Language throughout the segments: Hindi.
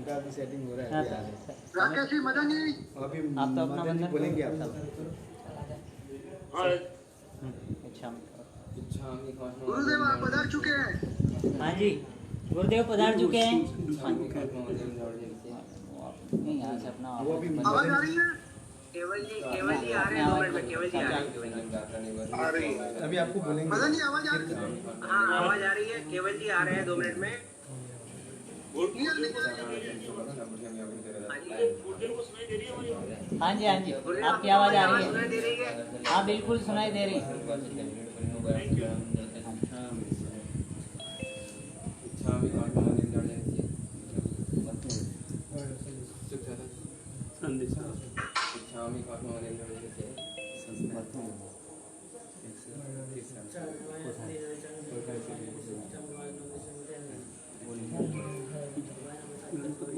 का अभी सेटिंग हो रहा है। राकेश जी, मदन जी, अभी आप तो अपना बंधन बोलेंगे आप। अच्छा गुरुदेव आप पधार चुके हैं। हाँ जी, गुरुदेव पधार चुके हैं। नहीं यहाँ से अपना आवाज आ रही है? केवल जी आ रहे हैं, 2 मिनट में केवल जी आ रही है। अभी आपको बोलेंगे। मदन जी आवाज आ रही है? हाँ आवाज आ रही है, केवल जी आ रहे हैं 2 मिनट में। क्लियर नहीं आ रही है? हाँ जी आपकी आवाज़ आ रही सुनाई है। दे रही है? हाँ बिल्कुल सुनाई दे रही है।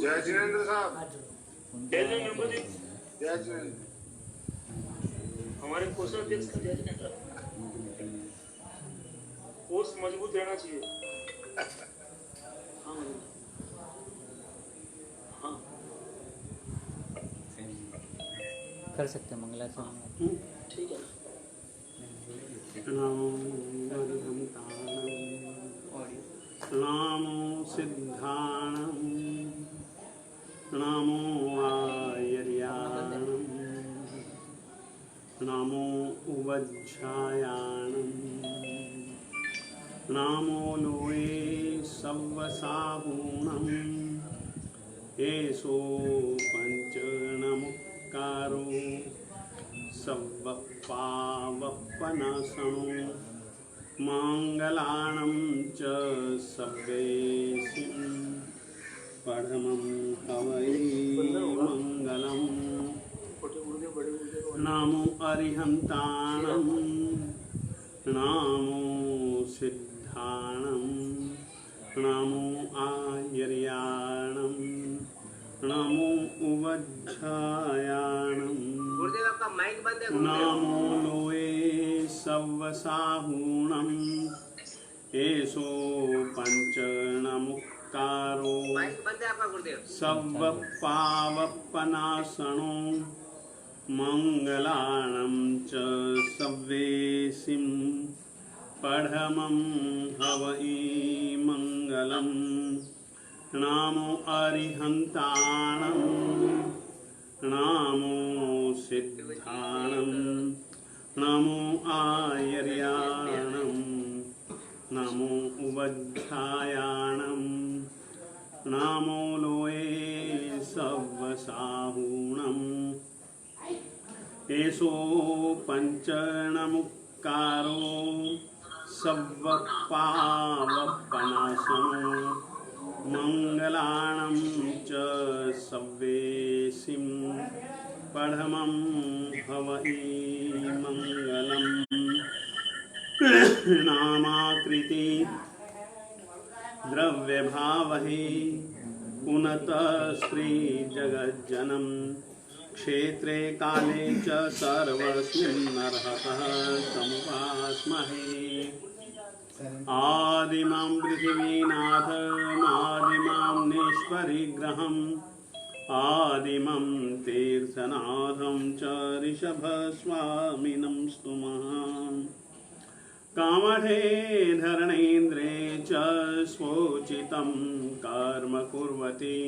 जय जिनेंद्र साहब। जय जिनेंद्र। हमारे कोषाध्यक्ष का जय जिनेंद्र। कोष मजबूत रहना चाहिए। हाँ हाँ कर सकते हैं मंगला से। ठीक है। नमो सिद्धाणं नमो आयर्याणं नमो उवज्झायाणं नमो लोये सव्वसाहूणं एषो पञ्चनमुक्कारो सव्वपावप्पनाशनो मंगलाणं च सव्वेसिं परमं हवै मंगलम् नमो अरिहन्ताणं नमो सिद्धाणं नमो आयर्याणं नमो उवज्झायाणं गुरुदेव आपका माइक बंद है। नमो लोये सव्वसाहूणं एषो पञ्चनमुक्कारो माइक बंद है आपका गुरुदेव। सव्वपावप्पनाशनो मंगलाणं च सव्वेसिं परमं हवै मंगलम् नमो अरिहन्ताणं नमो सिद्धाणं नमो आयर्याणं नमो उवज्झायाणं नमो लोये सव्वसाहूणम् एषो पञ्चनमुक्कारो सव्वपावप्पनाशनो मंगलाणं च सव्वेसिं परमं हवै मंगलम् नामाकृति द्रव्यभावहि पुनतः स्त्रीजगज्जनं क्षेत्रे काले च सर्वस्मिन्नर्हतः समुपास्महे आदिमां पृथिवीनाथमादिमां नेश्वरिग्रहम् आदिमं तीर्थनाथं च ऋषभस्वामिनं स्तुमः कामठे धरणेन्द्रे च स्वोचितं कर्म कुर्वति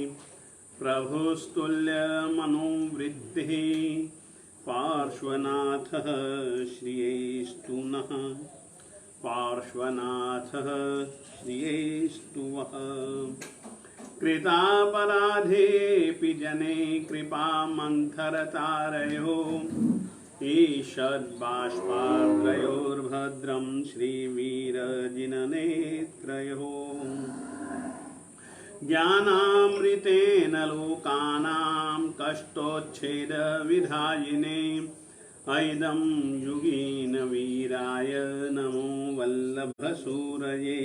प्रभुस्तुल्यमनोवृत्तिः पार्श्वनाथः श्रियेस्तु नः पार्श्वनाथः श्रियेस्तु वः कृतापराधेऽपि जने कृपामन्थरतारयो ईषद्बाष्पात्रयोर्भद्रं श्रीवीरजिननेत्रयोः ज्ञानामृतेन लोकानां कष्टोच्छेदविधायिने ऐदं युगीन वीराय नमो वल्लभसूरये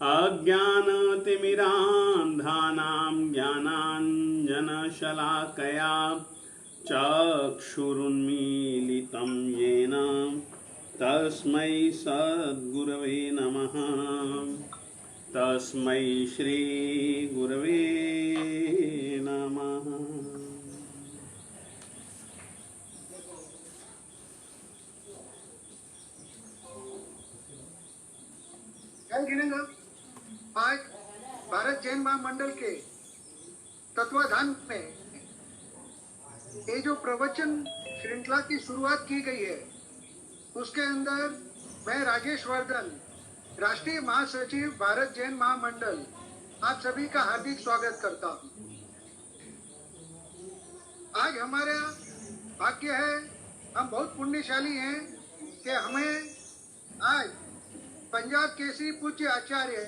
अज्ञानतिमिरान्धानां ज्ञानाञ्जनशलाकया चक्षुरुन्मीलितं येन तस्मै सद्गुरवे नमः तस्मै श्रीगुरवे जैन महामंडल के तत्वाधान में ये जो प्रवचन श्रृंखला की शुरुआत की गई है, उसके अंदर मैं राजेश वर्धन, राष्ट्रीय महासचिव भारत जैन महामंडल, आप सभी का हार्दिक स्वागत करता हूँ। आज हमारा भाग्य है, हम बहुत पुण्यशाली हैं कि हमें आज पंजाब केसरी पूज्य आचार्य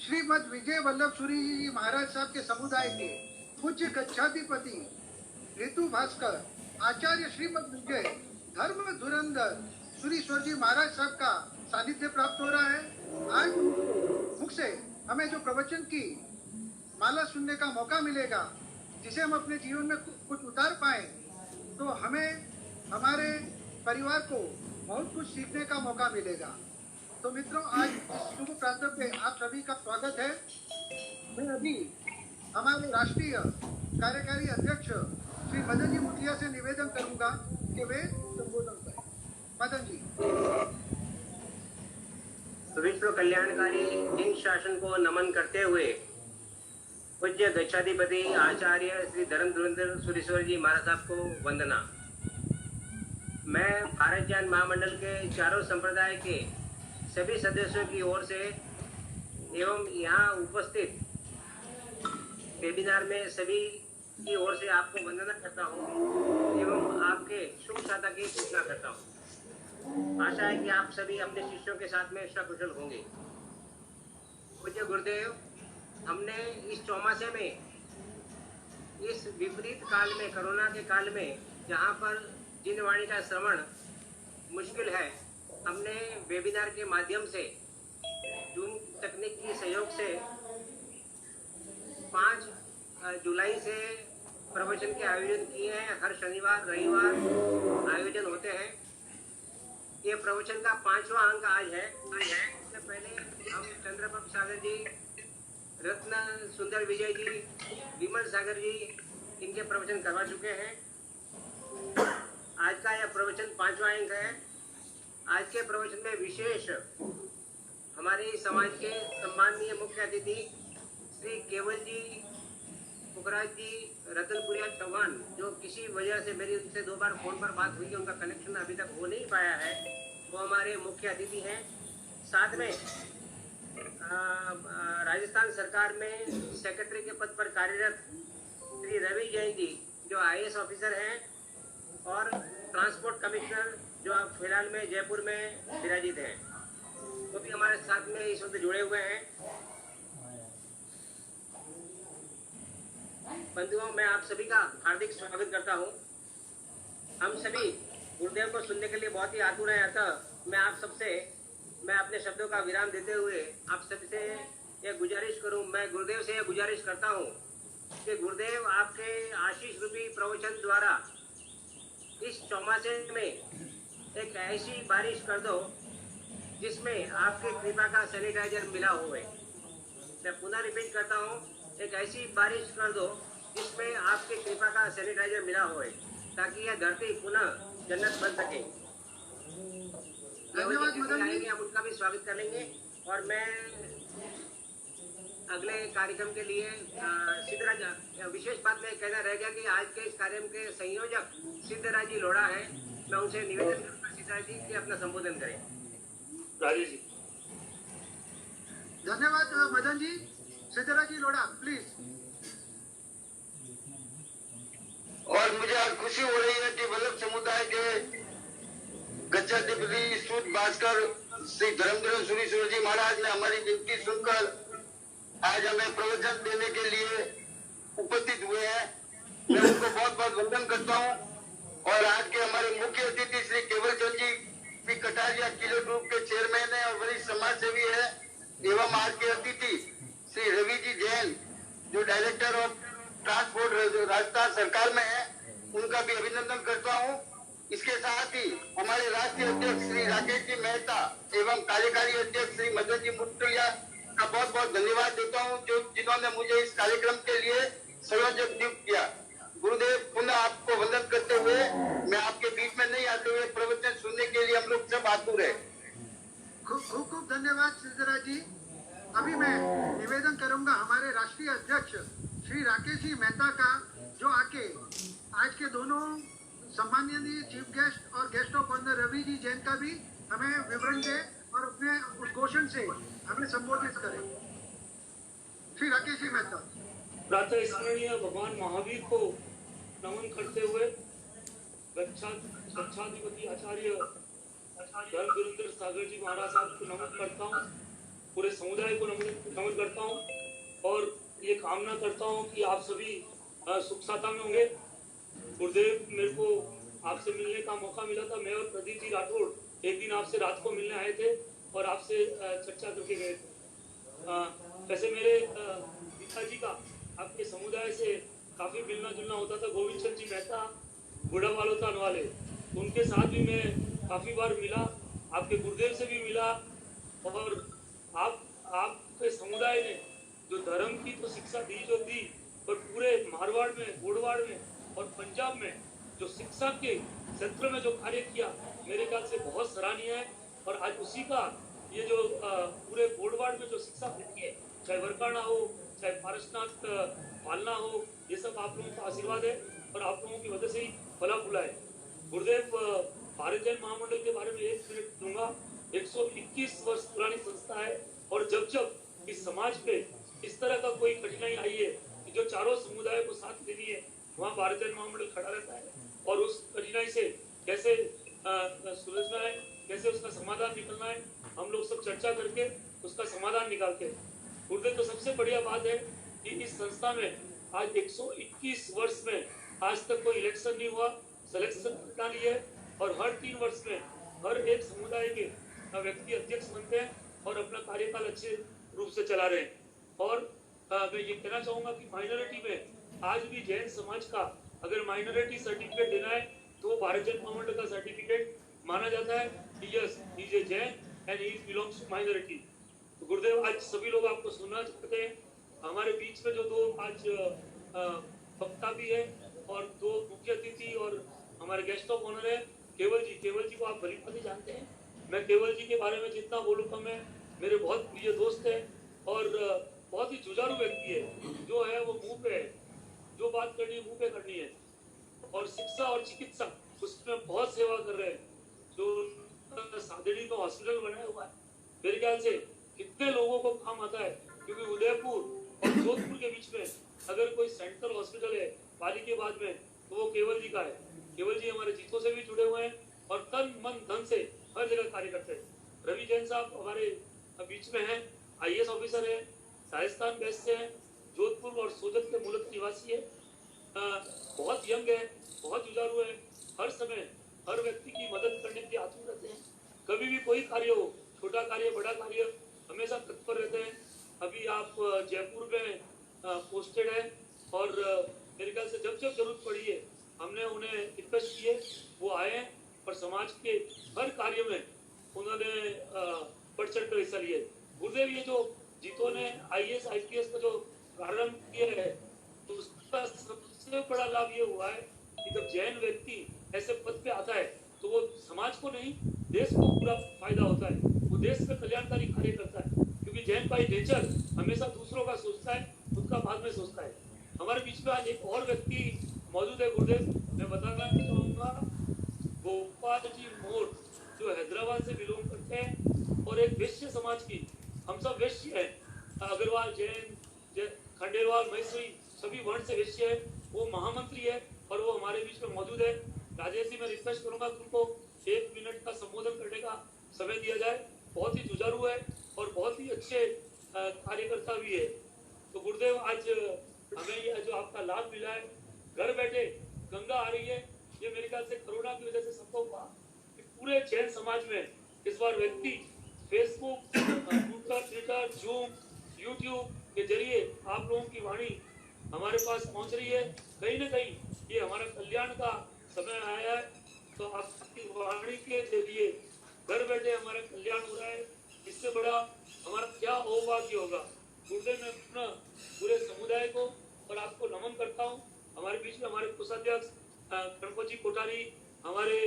श्रीमद विजय वल्लभ सूरी जी महाराज साहब के समुदाय के पूज्य गच्छाधिपति ऋतु भास्कर आचार्य श्रीमद विजय धर्म धुरंधर सूरीश्वर जी महाराज साहब का सानिध्य प्राप्त हो रहा है। आज मुख से हमें जो प्रवचन की माला सुनने का मौका मिलेगा, जिसे हम अपने जीवन में कुछ उतार पाए, तो हमें हमारे परिवार को बहुत कुछ सीखने का मौका मिलेगा। तो मित्रों, आज इस शुभ प्रातः पे आप सभी का स्वागत है। मैं अभी हमारे राष्ट्रीय कार्यकारी अध्यक्ष श्री मदन जी मुखिया से निवेदन करूंगा कि वे संबोधन करें। मदन जी। विश्व कल्याणकारी जिन शासन को नमन करते हुए पूज्य गच्छाधिपति आचार्य श्री धर्म धुरंधर सूरीश्वर जी महाराज साहब को वंदना। मैं भारत जैन महामंडल के चारों संप्रदाय के सभी सदस्यों की ओर से एवं यहाँ उपस्थित वेबिनार में सभी की ओर से आपको वंदना करता हूँ एवं आपके शुभ साता की घोषणा करता हूँ। आशा है कि आप सभी अपने शिष्यों के साथ में सकुशल होंगे। पूज्य गुरुदेव, हमने इस चौमासे में, इस विपरीत काल में, कोरोना के काल में, जहाँ पर जिन वाणी का श्रवण मुश्किल है, हमने वेबिनार के माध्यम से जूम तकनीक की सहयोग से 5 जुलाई से प्रवचन के आयोजन किए हैं। हर शनिवार रविवार आयोजन होते हैं। ये प्रवचन का 5वां अंक आज है। इससे पहले हम चंद्रप्रभ सागर जी, रत्न सुंदर विजय जी, विमल सागर जी, इनके प्रवचन करवा चुके हैं। आज का यह प्रवचन 5वां अंक है। आज के प्रवचन में विशेष हमारे समाज के सम्माननीय मुख्य अतिथि श्री केवल जी पुखराज जी रतनपुरिया चौहान, जो किसी वजह से मेरी उनसे 2 बार फोन पर बात हुई है, उनका कनेक्शन अभी तक हो नहीं पाया है, वो हमारे मुख्य अतिथि हैं। साथ में राजस्थान सरकार में सेक्रेटरी के पद पर कार्यरत श्री रवि जैन जी, जो IAS ऑफिसर हैं और ट्रांसपोर्ट कमिश्नर, जो अब फिलहाल में जयपुर में विराजित हैं, वो भी हमारे साथ में इस वक्त जुड़े हुए हैं। बंधुओं, मैं आप सभी का हार्दिक स्वागत करता हूं। हम सभी गुरुदेव को सुनने के लिए बहुत ही आतुर हैं। अतः मैं अपने शब्दों का विराम देते हुए आप सबसे यह गुजारिश करूं, मैं गुरुदेव से यह गुजारिश करता हूं कि गुरुदेव आपके आशीष रूपी प्रवचन द्वारा इस चौमासे में एक ऐसी बारिश कर दो जिसमें आपके कृपा का सैनिटाइजर मिला हुए। मैं पुनः रिपीट करता हूँ, एक ऐसी बारिश कर दो जिसमें आपके कृपा का सैनिटाइजर मिला होए, ताकि यह धरती पुनः जन्नत बन सके। धन्यवाद मदन जी। हम उनका भी स्वागत करेंगे। और मैं अगले कार्यक्रम के लिए सिद्धराज, विशेष बात में कहना रह गया कि आज के इस कार्यक्रम के संयोजक सिद्धराज जी लोढ़ा है। मैं उनसे निवेदन करूंगा सिद्धराज जी कि अपना संबोधन करें। राजेश जी। धन्यवाद मदन जी। सिद्धराज जी लोढ़ा, प्लीज। और मुझे आज खुशी हो रही है कि वल्लभ समुदाय के गच्छाधिपति सूत भास्कर श्री धर्मधुरंधर सूरीश्वर जी महाराज ने हमारी विनती सुनकर आज हमें प्रवचन देने के लिए उपस्थित हुए हैं। मैं उनको बहुत बहुत वंदन करता हूं। और आज के हमारे मुख्य अतिथि श्री केवल चंद जी पी कटारिया किलो ग्रुप के चेयरमैन है और वरिष्ठ समाज सेवी है, एवं आज के अतिथि श्री रवि जी जैन, जो डायरेक्टर ऑफ ट्रांसपोर्ट राजस्थान सरकार में है, उनका भी अभिनंदन करता हूं। इसके साथ ही हमारे राष्ट्रीय अध्यक्ष श्री राकेश जी मेहता एवं कार्यकारी अध्यक्ष श्री मदन जी मुखिया का बहुत बहुत धन्यवाद देता हूं, जिन्होंने मुझे इस कार्यक्रम के लिए संयोजक नियुक्त किया। गुरुदेव, पुनः आपको वंदन करते हुए मैं आपके बीच में नहीं आते हुए प्रवचन सुनने के लिए हम लोग सब आतुर है। खूब खूब धन्यवाद सिद्धराज जी। अभी मैं निवेदन करूंगा हमारे राष्ट्रीय अध्यक्ष श्री राकेश जी मेहता का, जो आके आज के दोनों सम्माननीय चीफ गेस्ट और guest of honour Ravi ji Jain का भी हमें विवरण दे और अपने उद्घोषण से हमें संबोधित करें। श्री राकेश जी मेहता। प्रातः स्मरणीय भगवान महावीर को नमन करते हुए गच्छाधिपति आचार्य धर्म वीरेंद्र सागर जी महाराज साहब को नमन करता हूँ, पूरे समुदाय को नमन करता हूँ और ये कामना करता हूँ कि आप सभी सुख साता में होंगे। गुरुदेव, मेरे को आपसे मिलने का मौका मिला था। मैं और प्रदीप जी राठौड़ एक दिन आपसे रात को मिलने आए थे और आपसे चर्चा करके गए थे। वैसे मेरे पिताजी का आपके समुदाय से काफ़ी मिलना जुलना होता था। गोविंद चंद जी मेहता बुढ़ा वालोतान वाले, उनके साथ भी मैं काफ़ी बार मिला, आपके गुरुदेव से भी मिला। और आपके समुदाय ने जो धर्म की तो शिक्षा दी जो दी, पर पूरे मारवाड़ में, गोड़वाड़ में और पंजाब में जो शिक्षा के क्षेत्र में जो कार्य किया, मेरे ख्याल से बहुत सराहनीय है। और आज उसी का ये जो पूरे गोड़वाड़ में जो शिक्षा मिलती है, चाहे वरकाना हो, चाहे पारसनाथ पालना हो, ये सब आप लोगों का आशीर्वाद है और आप लोगों की वजह से ही फला फूला है। गुरुदेव, भारत जैन महामंडल के बारे में 1 मिनट दूंगा। 121 वर्ष पुरानी संस्था है और जब इस समाज पे इस तरह का कोई कठिनाई आई है कि जो चारों समुदाय को साथ देनी है, वहाँ भारत जैन महामंडल खड़ा रहता है और उस कठिनाई से कैसे सुलझना है, कैसे उसका समाधान निकलना है, हम लोग सब चर्चा करके उसका समाधान निकालते हैं। गुरुदेव, तो सबसे बढ़िया बात है कि इस संस्था में आज 121 वर्ष में आज तक कोई इलेक्शन नहीं हुआ, सिलेक्शन प्रणाली है और हर 3 वर्ष में हर एक समुदाय के व्यक्ति अध्यक्ष बनते हैं और अपना कार्यकाल अच्छे रूप से चला रहे हैं। और मैं ये कहना चाहूँगा कि माइनॉरिटी में आज भी जैन समाज का अगर माइनॉरिटी सर्टिफिकेट देना है तो वो भारत जैन महामंडल का सर्टिफिकेट माना जाता है कि yes he is a Jain and he belongs to minority. तो गुरुदेव, आज सभी लोग आपको सुनना चाहते हैं। हमारे बीच में जो 2 आज वक्ता भी है और 2 मुख्य अतिथि और हमारे गेस्ट ऑफ ऑनर है केवल जी को आप भली भांति जानते हैं। मैं केवल जी के बारे में जितना बोलूँ कम है। मेरे बहुत प्रिय दोस्त है और बहुत ही जुझारू व्यक्ति है। जो है वो मुंह पे है, जो बात करनी है मुंह पे करनी है। और शिक्षा और चिकित्सा उसमें बहुत सेवा कर रहे हैं। जो सादेड़ी में हॉस्पिटल बनाया हुआ है, मेरे ख्याल से कितने लोगों को काम आता है, क्योंकि उदयपुर और जोधपुर के बीच में अगर कोई सेंट्रल हॉस्पिटल है पाली के बाद में तो वो केवल जी का है। केवल जी हमारे जीतों से भी जुड़े हुए हैं और तन मन धन से हर जगह कार्य करते हैं। रवि जैन साहब हमारे बीच में हैं, IAS ऑफिसर है, राजस्थान बेस से हैं, जोधपुर और सोजत के मूलत निवासी है, बहुत यंग है, बहुत जुझारू है, हर समय हर व्यक्ति की मदद करने के आतुर रहते हैं। कभी भी कोई कार्य हो, छोटा कार्य बड़ा कार्य, हमेशा तत्पर रहते हैं। अभी आप जयपुर में पोस्टेड है और मेरे ख्याल से जब जरूरत पड़ी है हमने उन्हें रिक्वेस्ट किए, वो आए हैं और समाज के हर कार्य में उन्होंने बढ़ चढ़ कर हिस्सा लिए। गुरुदेव, ये जो जीतों ने IAS IPS का जो प्रारंभ किया है तो उसका सबसे बड़ा लाभ ये हुआ है कि जब जैन व्यक्ति ऐसे पद पे आता है तो वो समाज को नहीं देश को पूरा फायदा होता है, वो देश में कल्याणकारी कार्य करता है, क्योंकि जैन बाई नेचर हमेशा दूसरों का सोचता है, खुद का बाद में सोचता है। हमारे बीच में आज एक और व्यक्ति मौजूद है गुरुदेव, मैं बताना चाहूँगा गोपाल जी मोर, जो हैदराबाद से बिलोंग करते हैं और एक वैश्य समाज की, हम सब वैश्य हैं, अग्रवाल जैन खंडेलवाल मैसूरी सभी वर्ण से वैश्य है, वो महामंत्री है और वो हमारे बीच में मौजूद है। राजेश जी, मैं रिक्वेस्ट करूंगा तुमको 1 मिनट का संबोधन करने का समय दिया जाए। बहुत ही जुझारू है और बहुत ही अच्छे कार्यकर्ता भी है। तो गुरुदेव, आज हमें ये जो आपका लाभ मिला है, घर बैठे गंगा आ रही है, ये मेरे ख्याल से कोरोना की वजह से संभव हुआ कि पूरे जैन समाज में इस बार व्यक्ति फेसबुक, ट्विटर, जूम, यूट्यूब के जरिए आप लोगों की वाणी हमारे पास पहुंच रही है। कहीं ना कहीं ये हमारा कल्याण का समय आया है, तो आपकी वाणी के जरिए घर बैठे हमारा कल्याण हो रहा है। इससे बड़ा हमारा क्या सौभाग्य होगा। गुरुदेव, मैं अपना पूरे समुदाय को और आपको नमन करता हूँ। हमारे बीच में हमारे कोषाध्यक्ष गणपत जी कोठारी, हमारे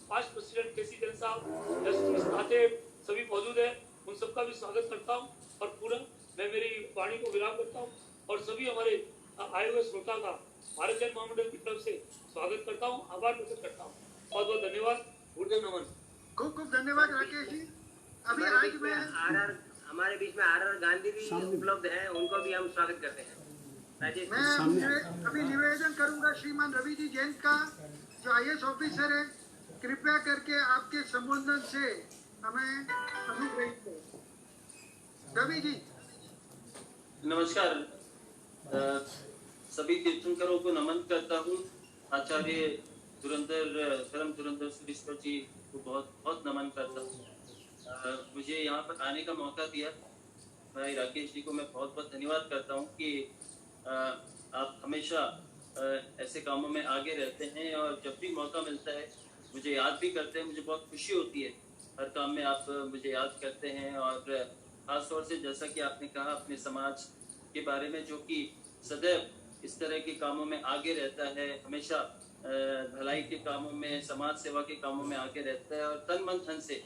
पास्ट प्रेसिडेंट केसी जैन साहब, जस्टिस नाते सभी मौजूद है, उन सबका भी स्वागत करता हूँ। और पूरा मैं मेरी वाणी को विराम करता हूँ और सभी हमारे आए हुए श्रोता का भारत जैन महामंडल की तरफ से स्वागत करता हूँ, आभार प्रकट करता हूँ। बहुत बहुत धन्यवाद। गुरुदेव नमन। खूब खूब धन्यवाद राकेश जी। अभी आज मैं हमारे बीच में आर गांधी भी उपलब्ध हैं, उनको भी हम स्वागत करते हैं। राजेश अभी निवेदन करूंगा श्रीमान रवि जी जैन का, जो IAS ऑफिसर है, कृपया करके आपके संबोधन से हमें अनुग्रहित करें। रवि जी। नमस्कार। सभी तीर्थंकरों को नमन करता हूँ। आचार्य धर्म धुरंधर सुरेश्वर जी को बहुत बहुत नमन करता हूँ। मुझे यहाँ पर आने का मौका दिया, भाई राकेश जी को मैं बहुत बहुत धन्यवाद करता हूँ कि आप हमेशा ऐसे कामों में आगे रहते हैं और जब भी मौका मिलता है मुझे याद भी करते हैं। मुझे बहुत खुशी होती है हर काम में आप मुझे याद करते हैं, और खास तौर से जैसा कि आपने कहा अपने समाज के बारे में, जो कि सदैव इस तरह के कामों में आगे रहता है, हमेशा भलाई के कामों में, समाज सेवा के कामों में आगे रहता है और तन मन धन से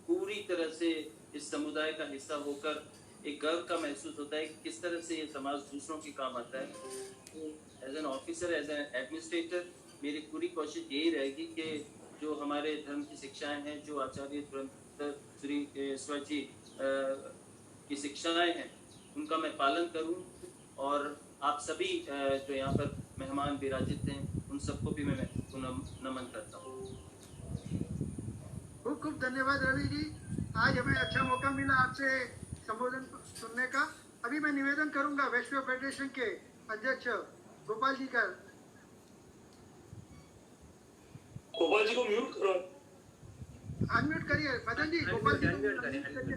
पूरी तरह से इस समुदाय का हिस्सा होकर एक गर्व का महसूस होता है कि किस तरह से ये समाज दूसरों के काम आता है। As an officer, as an administrator, मेरी पूरी कोशिश यही रहेगी कि जो हमारे धर्म की शिक्षाएं हैं, जो आचार्य सुरेश्वर जी की शिक्षाएं हैं, उनका मैं पालन करूं, और आप सभी जो यहाँ पर मेहमान विराजित हैं उन सबको भी मैं नमन करता हूँ। खूब खूब धन्यवाद रवि जी। आज हमें अच्छा मौका मिला आपसे संबोधन सुनने का। अभी मैं निवेदन करूंगा वैश्विक फेडरेशन के अध्यक्ष गोपाल जी का। गोपाल जी को म्यूट करो। अनम्यूट करिए मदन जी। गोपाल जी को अनम्यूट करिए।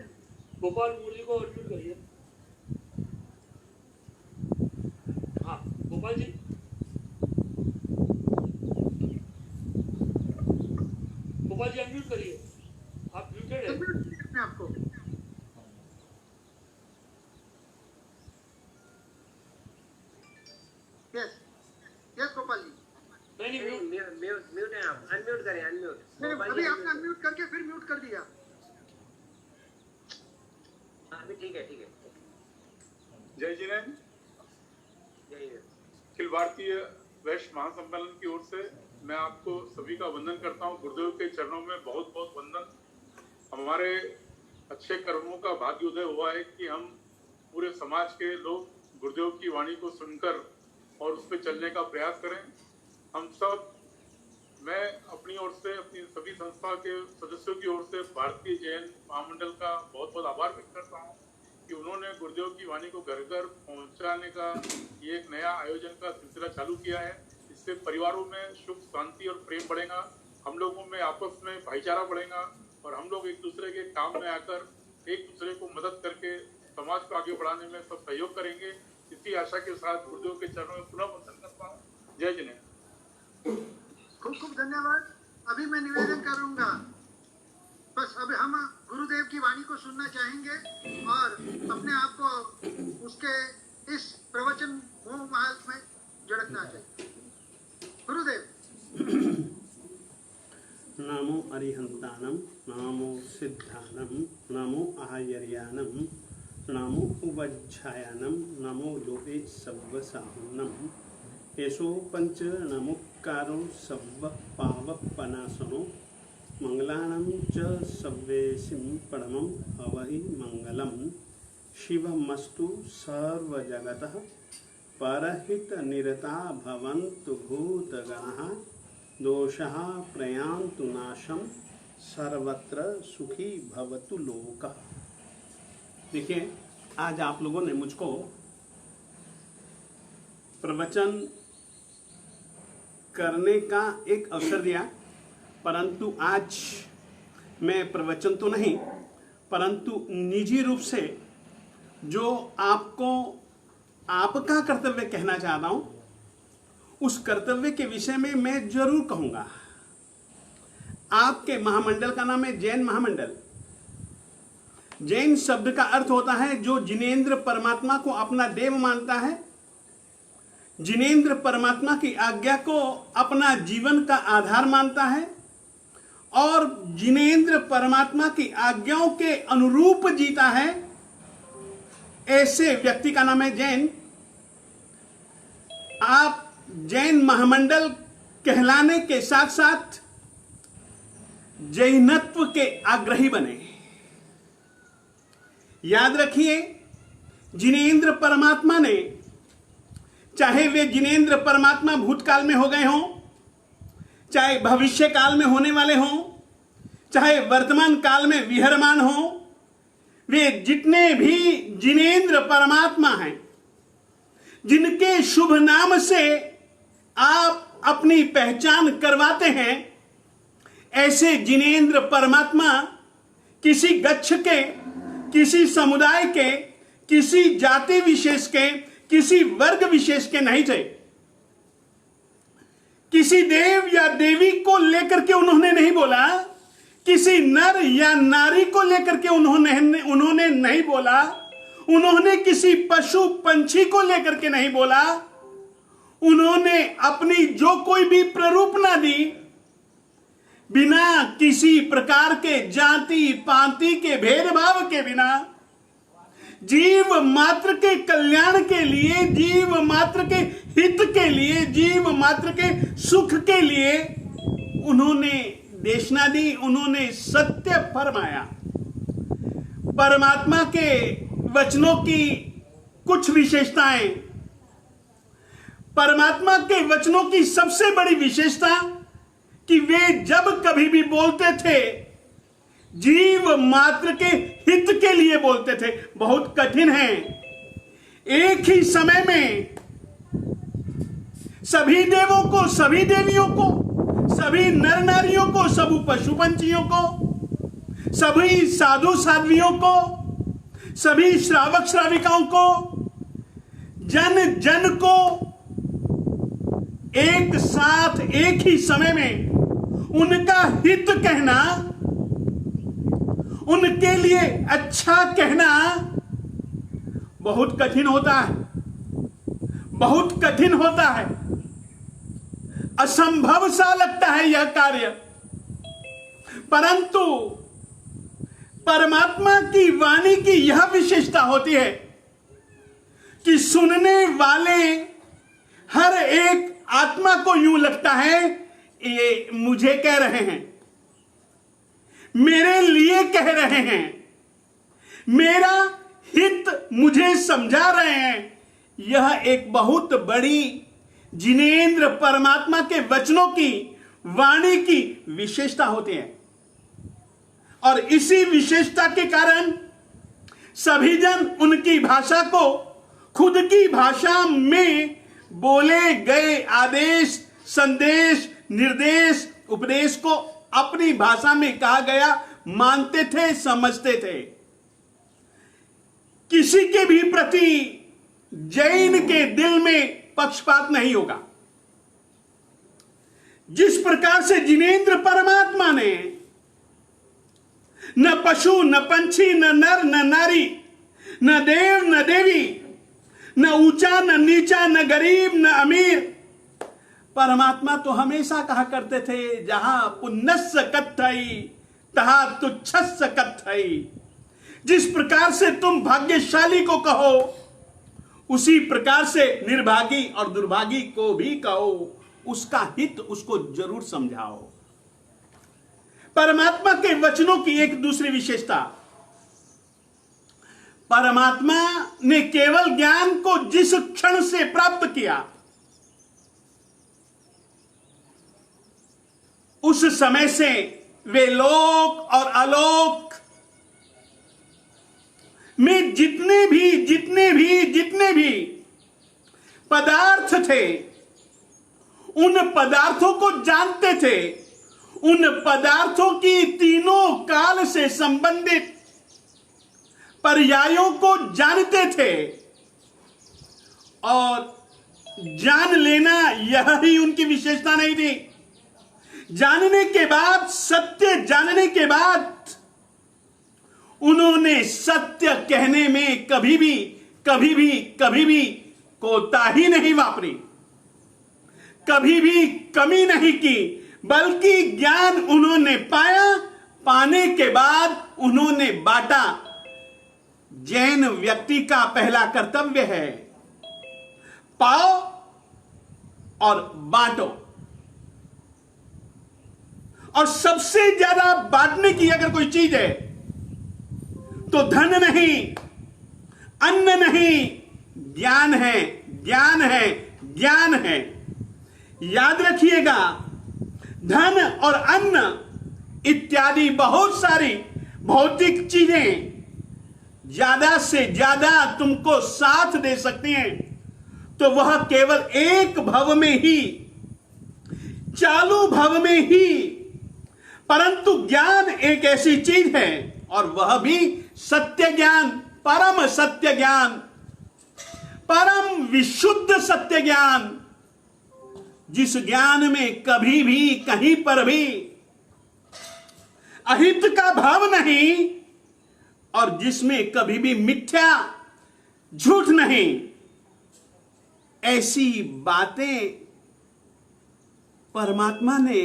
गोपाल जी को अनम्यूट करिए। हाँ गोपाल जी। गोपाल जी अनम्यूट करिए, आप म्यूटेड है। आपको यस यस गोपाल जी। नहीं म्यूट है आप, अनम्यूट करें, अनम्यूट। अभी आपने अनम्यूट करके फिर म्यूट कर दिया। अभी ठीक है, ठीक है। जय जिनेन्द्र। अखिल भारतीय वैश्य महासम्मेलन की ओर से मैं आपको सभी का वंदन करता हूँ। गुरुदेव के चरणों में बहुत बहुत वंदन। हमारे अच्छे कर्मों का भाग्योदय हुआ है कि हम पूरे समाज के लोग गुरुदेव की वाणी को सुनकर और उस पर चलने का प्रयास करें। हम सब, मैं अपनी ओर से, अपनी सभी संस्था के सदस्यों की ओर से भारतीय जैन महामंडल का बहुत बहुत आभार व्यक्त करता हूँ कि उन्होंने गुरुदेव की वाणी को घर घर पहुँचाने का ये एक नया आयोजन का सिलसिला चालू किया है। इससे परिवारों में सुख, शांति और प्रेम बढ़ेगा, हम लोगों में आपस में भाईचारा बढ़ेगा और हम लोग एक दूसरे के काम में आकर एक दूसरे को मदद करके समाज को आगे बढ़ाने में सब सहयोग करेंगे। इसी आशा के साथ गुरुदेव के चरणों में पुनः वंदन करता हूँ। जय जिनेन्द्र। खूब खूब धन्यवाद। अभी मैं निवेदन करूंगा, बस अब हम गुरुदेव की वाणी को सुनना चाहेंगे और अपने आप को उसके इस प्रवचन मोह महल में झड़कना चाहिए। गुरुदेव। नमो अरिहंतानम, नमो सिद्धानम, नमो आहार्यानम, नमो उवज्झायानम, नमो लोहे सव्वसाहुनम, एषो पंच नमोक्कारो सव्व पावपनासनो, मंगलानं च सव्वेसिं परमं अवहि मंगलम, शिवमस्तु सर्वजगतः परहित निरता भवन्तु भूतगणः, दोषः प्रयान्तु नाशं, सर्वत्र सुखी भवतु लोकः। देखिए, आज आप लोगों ने मुझको प्रवचन करने का एक अवसर दिया, परंतु आज मैं प्रवचन तो नहीं, परंतु निजी रूप से जो आपको आपका कर्तव्य कहना चाहता हूं, उस कर्तव्य के विषय में मैं जरूर कहूंगा। आपके महामंडल का नाम है जैन महामंडल। जैन शब्द का अर्थ होता है जो जिनेंद्र परमात्मा को अपना देव मानता है, जिनेंद्र परमात्मा की आज्ञा को अपना जीवन का आधार मानता है और जिनेंद्र परमात्मा की आज्ञाओं के अनुरूप जीता है, ऐसे व्यक्ति का नाम है जैन। आप जैन महामंडल कहलाने के साथ साथ जैनत्व के आग्रही बने। याद रखिए, जिनेंद्र परमात्मा ने, चाहे वे जिनेंद्र परमात्मा भूतकाल में हो गए हों, चाहे भविष्य काल में होने वाले हों, चाहे वर्तमान काल में विहरमान हों, वे जितने भी जिनेंद्र परमात्मा हैं, जिनके शुभ नाम से आप अपनी पहचान करवाते हैं, ऐसे जिनेंद्र परमात्मा किसी गच्छ के, किसी समुदाय के, किसी जाति विशेष के, किसी वर्ग विशेष के नहीं थे। किसी देव या देवी को लेकर के उन्होंने नहीं बोला, किसी नर या नारी को लेकर के उन्होंने नहीं बोला, उन्होंने किसी पशु पंछी को लेकर के नहीं बोला। उन्होंने अपनी जो कोई भी प्ररूपना दी, बिना किसी प्रकार के जाति पाति के भेदभाव के बिना, जीव मात्र के कल्याण के लिए, जीव मात्र के हित के लिए, जीव मात्र के सुख के लिए उन्होंने देशना दी, उन्होंने सत्य फरमाया। परमात्मा के वचनों की कुछ विशेषताएं, परमात्मा के वचनों की सबसे बड़ी विशेषता कि वे जब कभी भी बोलते थे, जीव मात्र के हित के लिए बोलते थे। बहुत कठिन है एक ही समय में सभी देवों को, सभी देवियों को, सभी नर नारियों को, सभी पशु पंछियों को, सभी साधु साध्वियों को, सभी श्रावक श्राविकाओं को, जन जन को एक साथ एक ही समय में उनका हित कहना, उनके लिए अच्छा कहना बहुत कठिन होता है, बहुत कठिन होता है। असंभव सा लगता है यह कार्य, परंतु परमात्मा की वाणी की यह विशेषता होती है कि सुनने वाले हर एक आत्मा को यूं लगता है ये मुझे कह रहे हैं, मेरे लिए कह रहे हैं, मेरा हित मुझे समझा रहे हैं। यह एक बहुत बड़ी जिनेंद्र परमात्मा के वचनों की, वाणी की विशेषता होती है। और इसी विशेषता के कारण सभी जन उनकी भाषा को, खुद की भाषा में बोले गए आदेश, संदेश, निर्देश, उपदेश को अपनी भाषा में कहा गया मानते थे, समझते थे। किसी के भी प्रति जैन के दिल में पक्षपात नहीं होगा। जिस प्रकार से जिनेंद्र परमात्मा ने न पशु, न पंछी, न नर, न नारी, न देव, न देवी, न ऊंचा, न नीचा, न गरीब, न अमीर, परमात्मा तो हमेशा कहा करते थे, जहां पुण्यस्य कथई तहां तुच्छस्य कथई। जिस प्रकार से तुम भाग्यशाली को कहो, उसी प्रकार से निर्भागी और दुर्भागी को भी कहो, उसका हित उसको जरूर समझाओ। परमात्मा के वचनों की एक दूसरी विशेषता, परमात्मा ने केवल ज्ञान को जिस क्षण से प्राप्त किया, उस समय से वे लोक और अलोक में जितने भी पदार्थ थे, उन पदार्थों को जानते थे। उन पदार्थों की तीनों काल से संबंधित पर्यायों को जानते थे। और जान लेना यह ही उनकी विशेषता नहीं थी। जानने के बाद, सत्य जानने के बाद, उन्होंने सत्य कहने में कभी भी कोताही नहीं वापरी, कभी भी कमी नहीं की, बल्कि ज्ञान उन्होंने पाया, पाने के बाद उन्होंने बांटा। जैन व्यक्ति का पहला कर्तव्य है, पाओ और बांटो। और सबसे ज्यादा बांटने की अगर कोई चीज है तो धन नहीं, अन्न नहीं, ज्ञान है, ज्ञान है, ज्ञान है। याद रखिएगा, धन और अन्न इत्यादि बहुत सारी भौतिक चीजें ज्यादा से ज्यादा तुमको साथ दे सकती हैं, तो वह केवल एक भव में ही, चालू भव में ही। परंतु ज्ञान एक ऐसी चीज है, और वह भी सत्य ज्ञान, परम सत्य ज्ञान, परम विशुद्ध सत्य ज्ञान, जिस ज्ञान में कभी भी कहीं पर भी अहित का भाव नहीं, और जिसमें कभी भी मिथ्या, झूठ नहीं। ऐसी बातें परमात्मा ने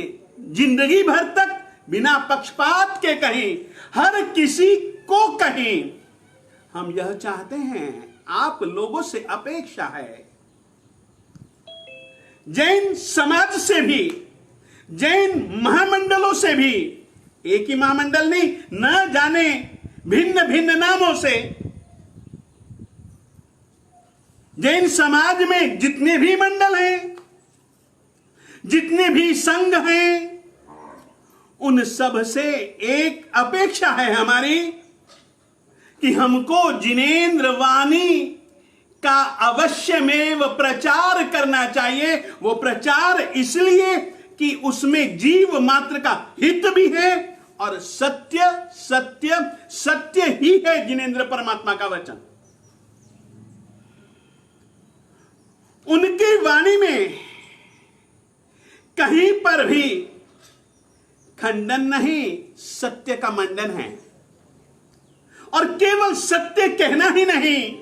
जिंदगी भर तक बिना पक्षपात के कहीं, हर किसी को कहीं। हम यह चाहते हैं, आप लोगों से अपेक्षा है, जैन समाज से भी, जैन महामंडलों से भी, एक ही महामंडल नहीं, न जाने भिन्न भिन्न नामों से, जैन समाज में जितने भी मंडल हैं, जितने भी संघ हैं, उन सब से एक अपेक्षा है हमारी कि हमको जिनेंद्र वाणी का अवश्यमेव प्रचार करना चाहिए। वो प्रचार इसलिए कि उसमें जीव मात्र का हित भी है, और सत्य सत्य सत्य ही है जिनेंद्र परमात्मा का वचन। उनकी वाणी में कहीं पर भी खंडन नहीं, सत्य का मंडन है। और केवल सत्य कहना ही नहीं,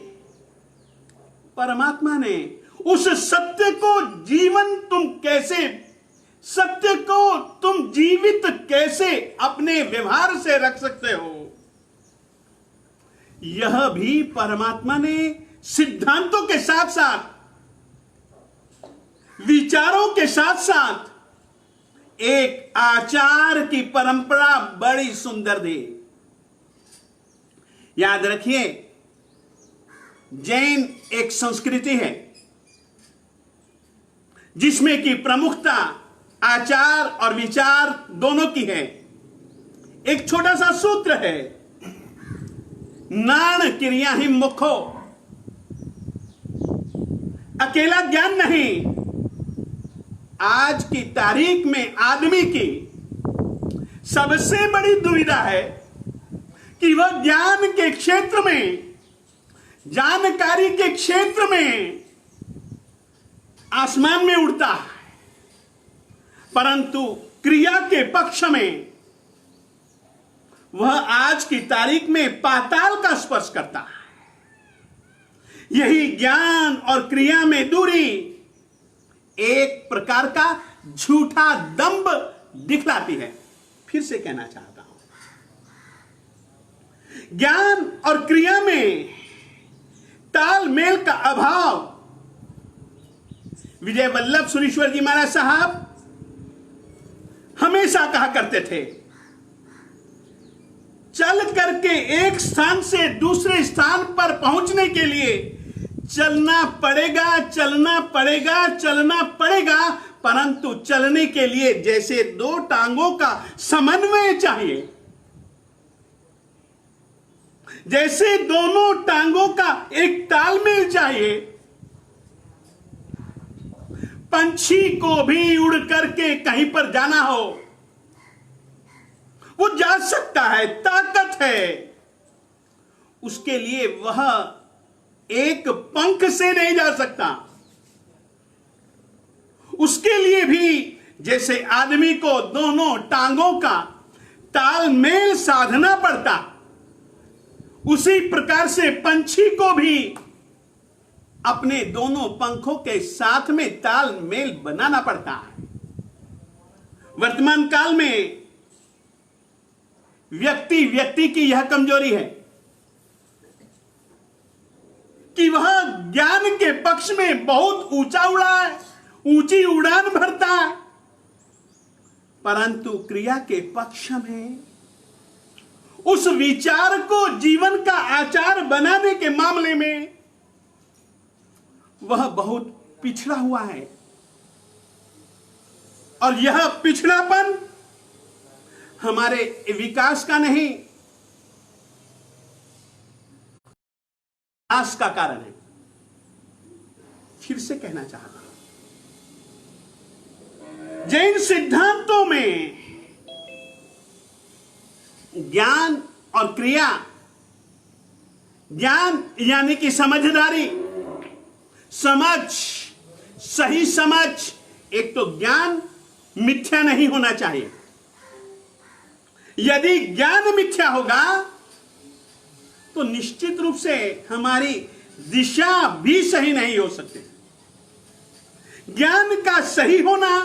परमात्मा ने उस सत्य को जीवन तुम कैसे, सत्य को तुम जीवित कैसे अपने व्यवहार से रख सकते हो, यह भी परमात्मा ने सिद्धांतों के साथ साथ, विचारों के साथ साथ एक आचार की परंपरा बड़ी सुंदर दी। याद रखिए, जैन एक संस्कृति है जिसमें की प्रमुखता आचार और विचार दोनों की है। एक छोटा सा सूत्र है, नाण क्रिया ही मुखो। अकेला ज्ञान नहीं, आज की तारीख में आदमी की सबसे बड़ी दुविधा है कि वह ज्ञान के क्षेत्र में, जानकारी के क्षेत्र में आसमान में उड़ता है, परंतु क्रिया के पक्ष में वह आज की तारीख में पाताल का स्पर्श करता है। यही ज्ञान और क्रिया में दूरी एक प्रकार का झूठा दंभ दिखलाती है। फिर से कहना चाहता हूं, ज्ञान और क्रिया में तालमेल का अभाव। विजय वल्लभ सुरीश्वर जी महाराज साहब हमेशा कहा करते थे, चल करके एक स्थान से दूसरे स्थान पर पहुंचने के लिए चलना पड़ेगा, चलना पड़ेगा, चलना पड़ेगा, परंतु चलने के लिए जैसे दो टांगों का समन्वय चाहिए, जैसे दोनों टांगों का एक तालमेल चाहिए। पंछी को भी उड़ करके कहीं पर जाना हो, वो जा सकता है, ताकत है। उसके लिए वह एक पंख से नहीं जा सकता। उसके लिए भी जैसे आदमी को दोनों टांगों का तालमेल साधना पड़ता, उसी प्रकार से पंछी को भी अपने दोनों पंखों के साथ में तालमेल बनाना पड़ता है। वर्तमान काल में व्यक्ति की यह कमजोरी है कि वह ज्ञान के पक्ष में बहुत ऊंचा उड़ा है, ऊंची उड़ान भरता है, परंतु क्रिया के पक्ष में उस विचार को जीवन का आचार बनाने के मामले में वह बहुत पिछड़ा हुआ है। और यह पिछड़ापन हमारे विकास का नहीं, विनाश का कारण है। फिर से कहना चाहता हूं, जैन सिद्धांतों में ज्ञान और क्रिया, ज्ञान यानी कि समझदारी, समझ, सही समझ, एक तो ज्ञान मिथ्या नहीं होना चाहिए। यदि ज्ञान मिथ्या होगा तो निश्चित रूप से हमारी दिशा भी सही नहीं हो सकती। ज्ञान का सही होना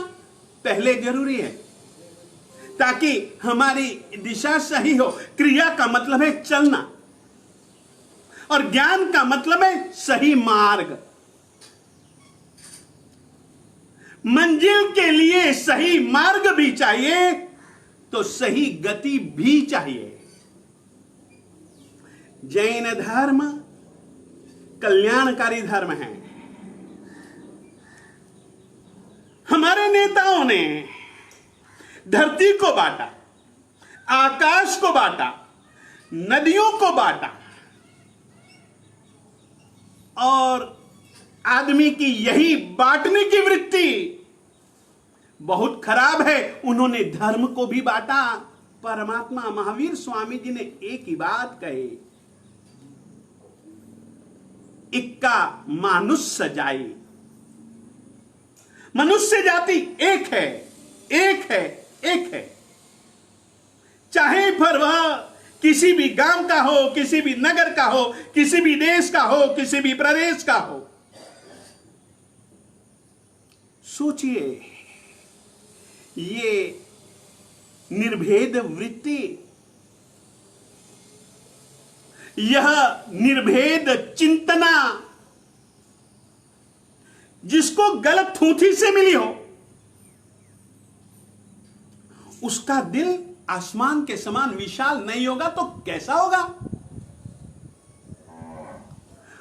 पहले जरूरी है ताकि हमारी दिशा सही हो। क्रिया का मतलब है चलना और ज्ञान का मतलब है सही मार्ग। मंजिल के लिए सही मार्ग भी चाहिए तो सही गति भी चाहिए। जैन धर्म कल्याणकारी धर्म है। हमारे नेताओं ने धरती को बांटा, आकाश को बांटा, नदियों को बांटा और आदमी की यही बांटने की वृत्ति बहुत खराब है। उन्होंने धर्म को भी बांटा। परमात्मा महावीर स्वामी जी ने एक ही बात कही, इक्का मानुष्य जाई। मनुष्य जाति एक है, एक है, एक है। चाहे फिर वह किसी भी गांव का हो, किसी भी नगर का हो, किसी भी देश का हो, किसी भी प्रदेश का हो। सोचिए, ये निर्भेद वृत्ति, यह निर्भेद चिंतना जिसको गलत थूथी से मिली हो, उसका दिल आसमान के समान विशाल नहीं होगा तो कैसा होगा?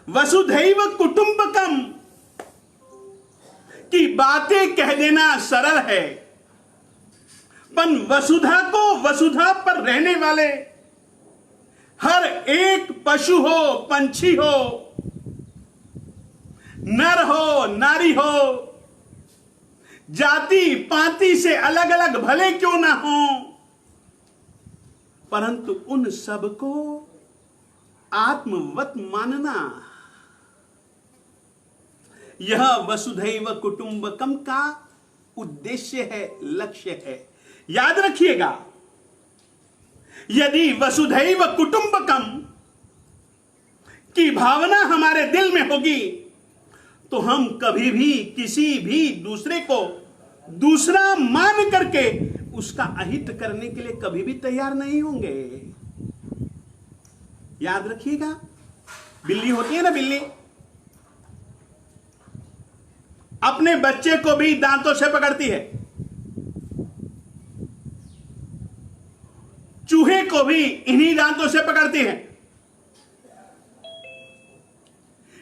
वसुधैव कुटुंबकम की बातें कह देना सरल है, पर वसुधा को, वसुधा पर रहने वाले हर एक पशु हो, पंछी हो, नर हो, नारी हो, जाति पाति से अलग अलग भले क्यों ना हो, परंतु उन सबको आत्मवत मानना, यह वसुधैव कुटुंबकम का उद्देश्य है, लक्ष्य है। याद रखिएगा, यदि वसुधैव कुटुंबकम की भावना हमारे दिल में होगी तो हम कभी भी किसी भी दूसरे को दूसरा मान करके उसका अहित करने के लिए कभी भी तैयार नहीं होंगे। याद रखिएगा, बिल्ली होती है ना, बिल्ली अपने बच्चे को भी दांतों से पकड़ती है, चूहे को भी इन्हीं दांतों से पकड़ती है।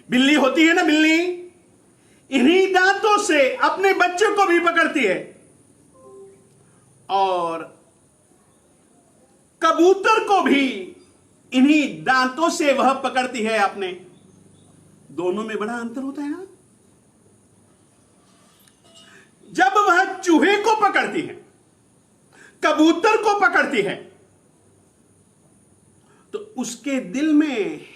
बिल्ली होती है ना, बिल्ली इन्हीं दांतों से अपने बच्चे को भी पकड़ती है। और कबूतर को भी इन्हीं दांतों से वह पकड़ती है अपने। दोनों में बड़ा अंतर होता है ना। जब वह चूहे को पकड़ती है, कबूतर को पकड़ती है, तो उसके दिल में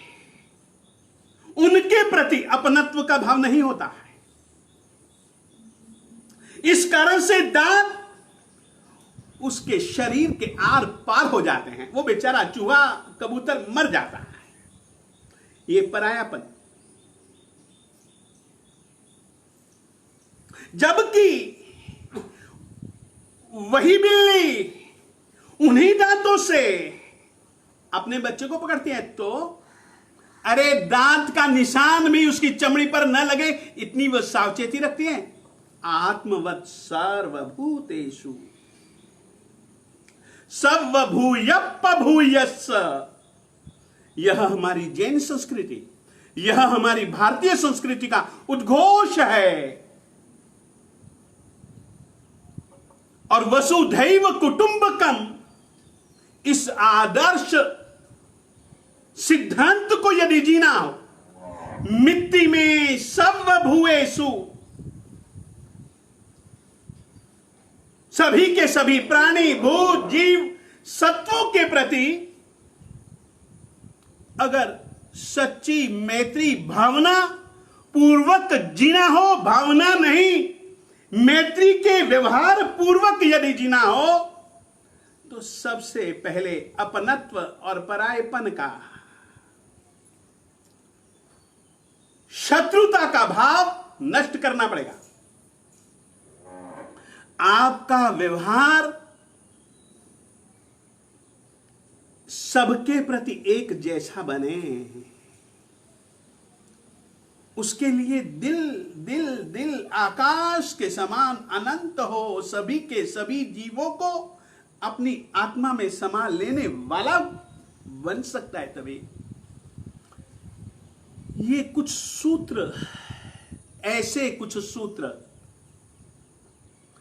उनके प्रति अपनत्व का भाव नहीं होता है। इस कारण से दांत उसके शरीर के आर पार हो जाते हैं। वो बेचारा चूहा, कबूतर मर जाता है। ये परायापन। जबकि वही बिल्ली उन्हीं दांतों से अपने बच्चे को पकड़ती है तो अरे दांत का निशान भी उसकी चमड़ी पर न लगे, इतनी वो सावचेती रखती है। आत्मवत् सर्वभूतेषु सर्वभूयप्पभूयस्स, यह हमारी जैन संस्कृति, यह हमारी भारतीय संस्कृति का उद्घोष है। और वसुधैव कुटुंबकम, इस आदर्श सिद्धांत को यदि जीना हो, मिट्टी में सर्वभूतेषु, सभी के सभी प्राणी, भूत, जीव, सत्वों के प्रति अगर सच्ची मैत्री भावना पूर्वक जीना हो, भावना नहीं, मैत्री के व्यवहार पूर्वक यदि जीना हो, तो सबसे पहले अपनत्व और परायपन का, शत्रुता का भाव नष्ट करना पड़ेगा। आपका व्यवहार सबके प्रति एक जैसा बने, उसके लिए दिल दिल दिल आकाश के समान अनंत हो, सभी के सभी जीवों को अपनी आत्मा में समा लेने वाला बन सकता है। तभी ये कुछ सूत्र, ऐसे कुछ सूत्र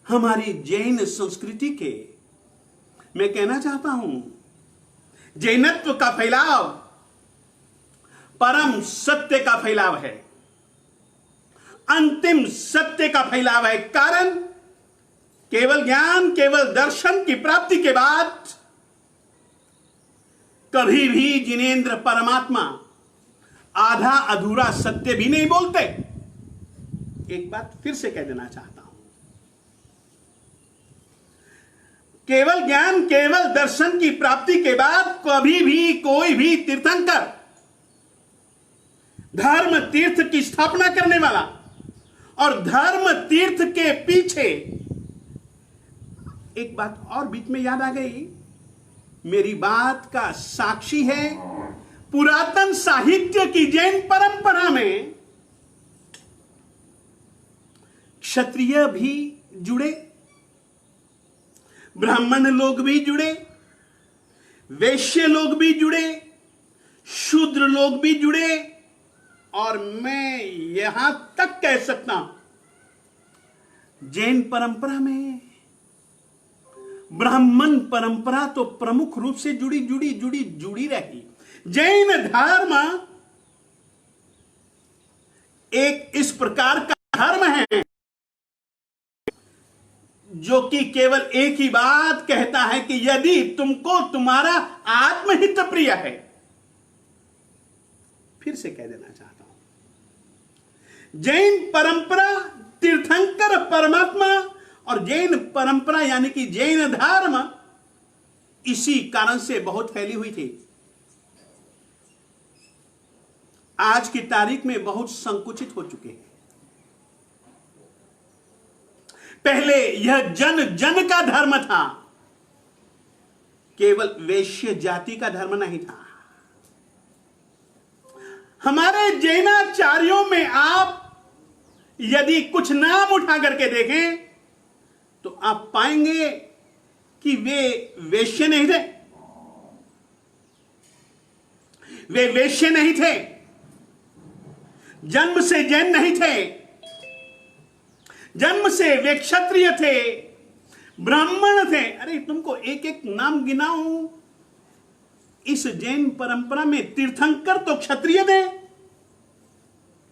हमारी जैन संस्कृति के, मैं कहना चाहता हूं, जैनत्व का फैलाव परम सत्य का फैलाव है, अंतिम सत्य का फैलाव है। कारण केवल ज्ञान, केवल दर्शन की प्राप्ति के बाद कभी भी जिनेंद्र परमात्मा आधा अधूरा सत्य भी नहीं बोलते। एक बात फिर से कह देना चाहता हूं, केवल ज्ञान, केवल दर्शन की प्राप्ति के बाद कभी भी कोई भी तीर्थंकर, धर्म तीर्थ की स्थापना करने वाला और धर्म तीर्थ के पीछे, एक बात और बीच में याद आ गई, मेरी बात का साक्षी है पुरातन साहित्य की जैन परंपरा में क्षत्रिय भी जुड़े, ब्राह्मण लोग भी जुड़े, वैश्य लोग भी जुड़े, शूद्र लोग भी जुड़े, और मैं यहां तक कह सकता हूं जैन परंपरा में ब्राह्मण परंपरा तो प्रमुख रूप से जुड़ी रही। जैन धर्म एक इस प्रकार का धर्म है जो कि केवल एक ही बात कहता है कि यदि तुमको तुम्हारा आत्महित प्रिय है, फिर से कह देना चाहता हूं, जैन परंपरा, तीर्थंकर परमात्मा और जैन परंपरा यानी कि जैन धर्म इसी कारण से बहुत फैली हुई थी। आज की तारीख में बहुत संकुचित हो चुके हैं। पहले यह जन जन का धर्म था, केवल वैश्य जाति का धर्म नहीं था। हमारे जैनाचार्यों में आप यदि कुछ नाम उठा करके देखें तो आप पाएंगे कि वे वैश्य नहीं थे, वे वैश्य नहीं थे, जन्म से जैन नहीं थे, जन्म से वे क्षत्रिय थे, ब्राह्मण थे। अरे तुमको एक एक नाम गिनाऊं, इस जैन परंपरा में तीर्थंकर तो क्षत्रिय थे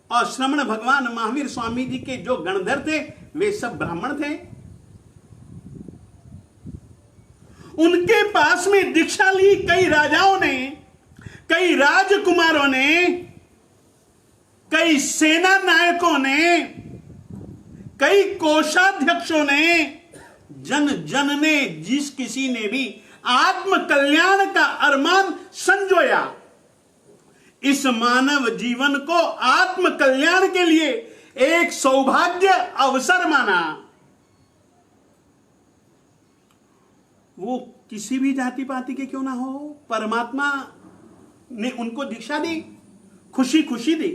और श्रमण भगवान महावीर स्वामी जी के जो गणधर थे वे सब ब्राह्मण थे। उनके पास में दीक्षा ली कई राजाओं ने, कई राजकुमारों ने, कई सेना नायकों ने, कई कोषाध्यक्षों ने, जन जन ने, जिस किसी ने भी आत्म कल्याण का अरमान संजोया, इस मानव जीवन को आत्म कल्याण के लिए एक सौभाग्य अवसर माना। वो किसी भी जाति पाति के क्यों ना हो, परमात्मा ने उनको दीक्षा दी, खुशी खुशी दी।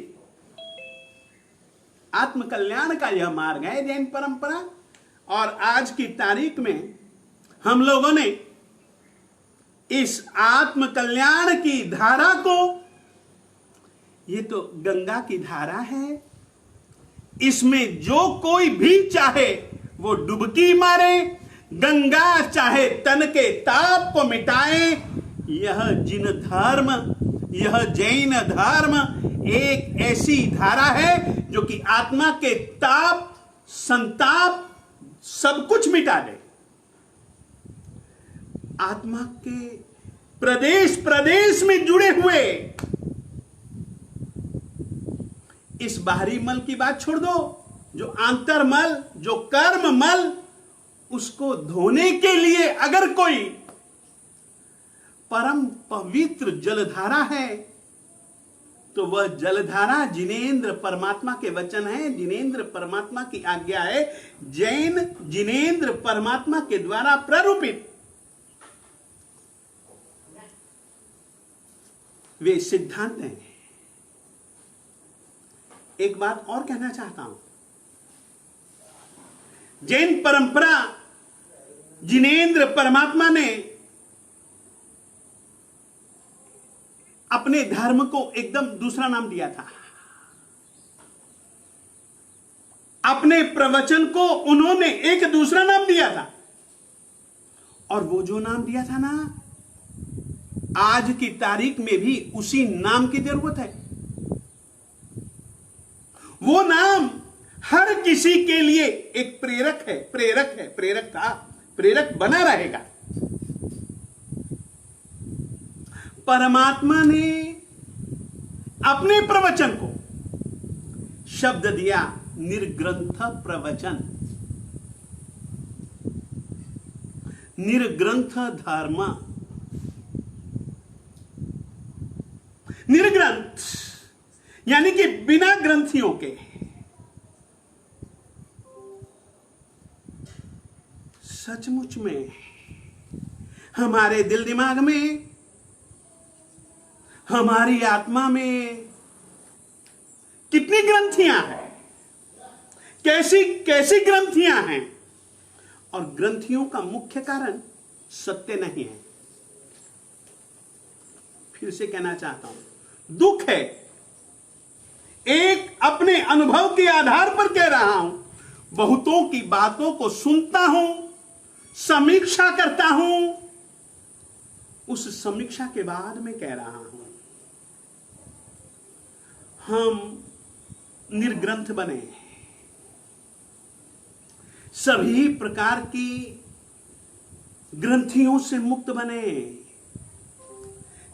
आत्म कल्याण का यह मार्ग है जैन परंपरा। और आज की तारीख में हम लोगों ने इस आत्म कल्याण की धारा को, ये तो गंगा की धारा है, इसमें जो कोई भी चाहे वो डुबकी मारे, गंगा चाहे तन के ताप को मिटाए। यह जिन धर्म, यह जैन धर्म एक ऐसी धारा है जो कि आत्मा के ताप, संताप सब कुछ मिटा दे। आत्मा के प्रदेश प्रदेश में जुड़े हुए इस बाहरी मल की बात छोड़ दो, जो आंतरमल, जो कर्म मल, उसको धोने के लिए अगर कोई परम पवित्र जलधारा है तो वह जलधारा जिनेंद्र परमात्मा के वचन है, जिनेंद्र परमात्मा की आज्ञा है। जैन जिनेंद्र परमात्मा के द्वारा प्ररूपित वे सिद्धांत हैं। एक बात और कहना चाहता हूं, जैन परंपरा, जिनेंद्र परमात्मा ने अपने धर्म को एकदम दूसरा नाम दिया था। अपने प्रवचन को उन्होंने एक दूसरा नाम दिया था। और वो जो नाम दिया था ना, आज की तारीख में भी उसी नाम की जरूरत है। वो नाम हर किसी के लिए एक प्रेरक है, प्रेरक है, प्रेरक था, प्रेरक बना रहेगा। परमात्मा ने अपने प्रवचन को शब्द दिया निर्ग्रंथ प्रवचन, निर्ग्रंथ धर्म। निर्ग्रंथ यानी कि बिना ग्रंथियों के। सचमुच में हमारे दिल दिमाग में, हमारी आत्मा में कितनी ग्रंथियां हैं, कैसी कैसी ग्रंथियां हैं। और ग्रंथियों का मुख्य कारण सत्य नहीं है। फिर से कहना चाहता हूं, दुख है। एक अपने अनुभव के आधार पर कह रहा हूं, बहुतों की बातों को सुनता हूं, समीक्षा करता हूं, उस समीक्षा के बाद में कह रहा हूं, हम निर्ग्रंथ बने, सभी प्रकार की ग्रंथियों से मुक्त बने।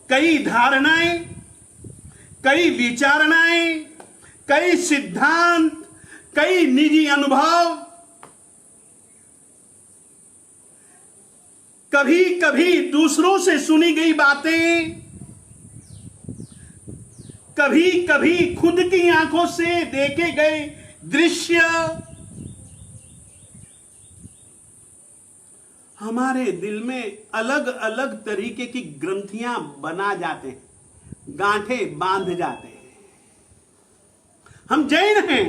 कई धारणाएं, कई विचारणाएं, कई सिद्धांत, कई निजी अनुभव, कभी कभी दूसरों से सुनी गई बातें, कभी कभी खुद की आंखों से देखे गए दृश्य हमारे दिल में अलग अलग तरीके की ग्रंथियां बना जाते हैं, गांठें बांध जाते हैं। हम जैन हैं,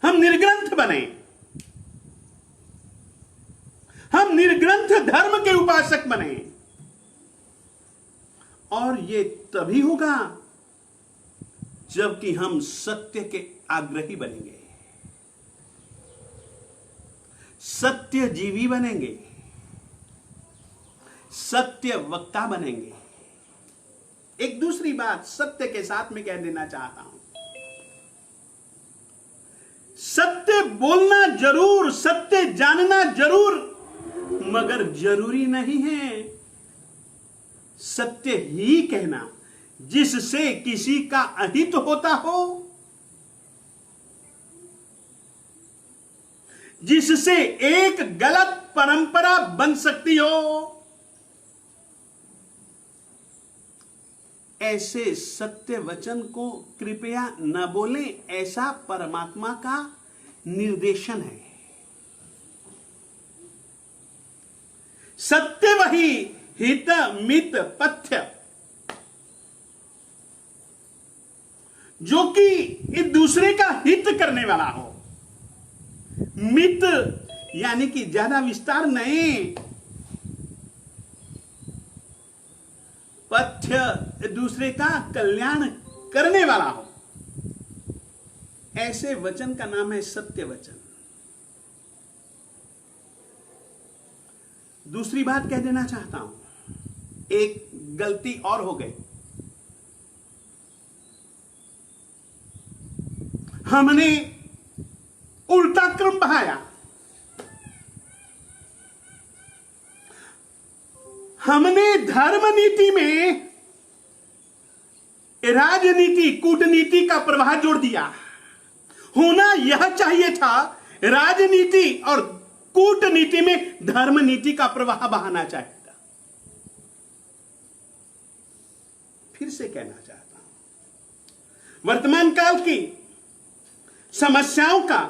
हम निर्ग्रंथ बने, हम निर्ग्रंथ धर्म के उपासक बने। और ये तभी होगा जबकि हम सत्य के आग्रही बनेंगे, सत्य जीवी बनेंगे, सत्य वक्ता बनेंगे। एक दूसरी बात सत्य के साथ में कह देना चाहता हूं, सत्य बोलना जरूर, सत्य जानना जरूर, मगर जरूरी नहीं है सत्य ही कहना जिससे किसी का अहित होता हो, जिससे एक गलत परंपरा बन सकती हो। ऐसे सत्य वचन को कृपया न बोलें, ऐसा परमात्मा का निर्देशन है। सत्य वही हित मित पथ्य, जो कि एक दूसरे का हित करने वाला हो। मित यानी कि ज्यादा विस्तार नहीं, पथ्य दूसरे का कल्याण करने वाला हो। ऐसे वचन का नाम है सत्य वचन। दूसरी बात कह देना चाहता हूं, एक गलती और हो गई। हमने उल्टा क्रम बहाया। हमने धर्म नीति में राजनीति कूटनीति का प्रवाह जोड़ दिया। होना यह चाहिए था, राजनीति और कूटनीति में धर्म नीति का प्रवाह बहाना चाहिए था। फिर से कहना चाहता हूं, वर्तमान काल की समस्याओं का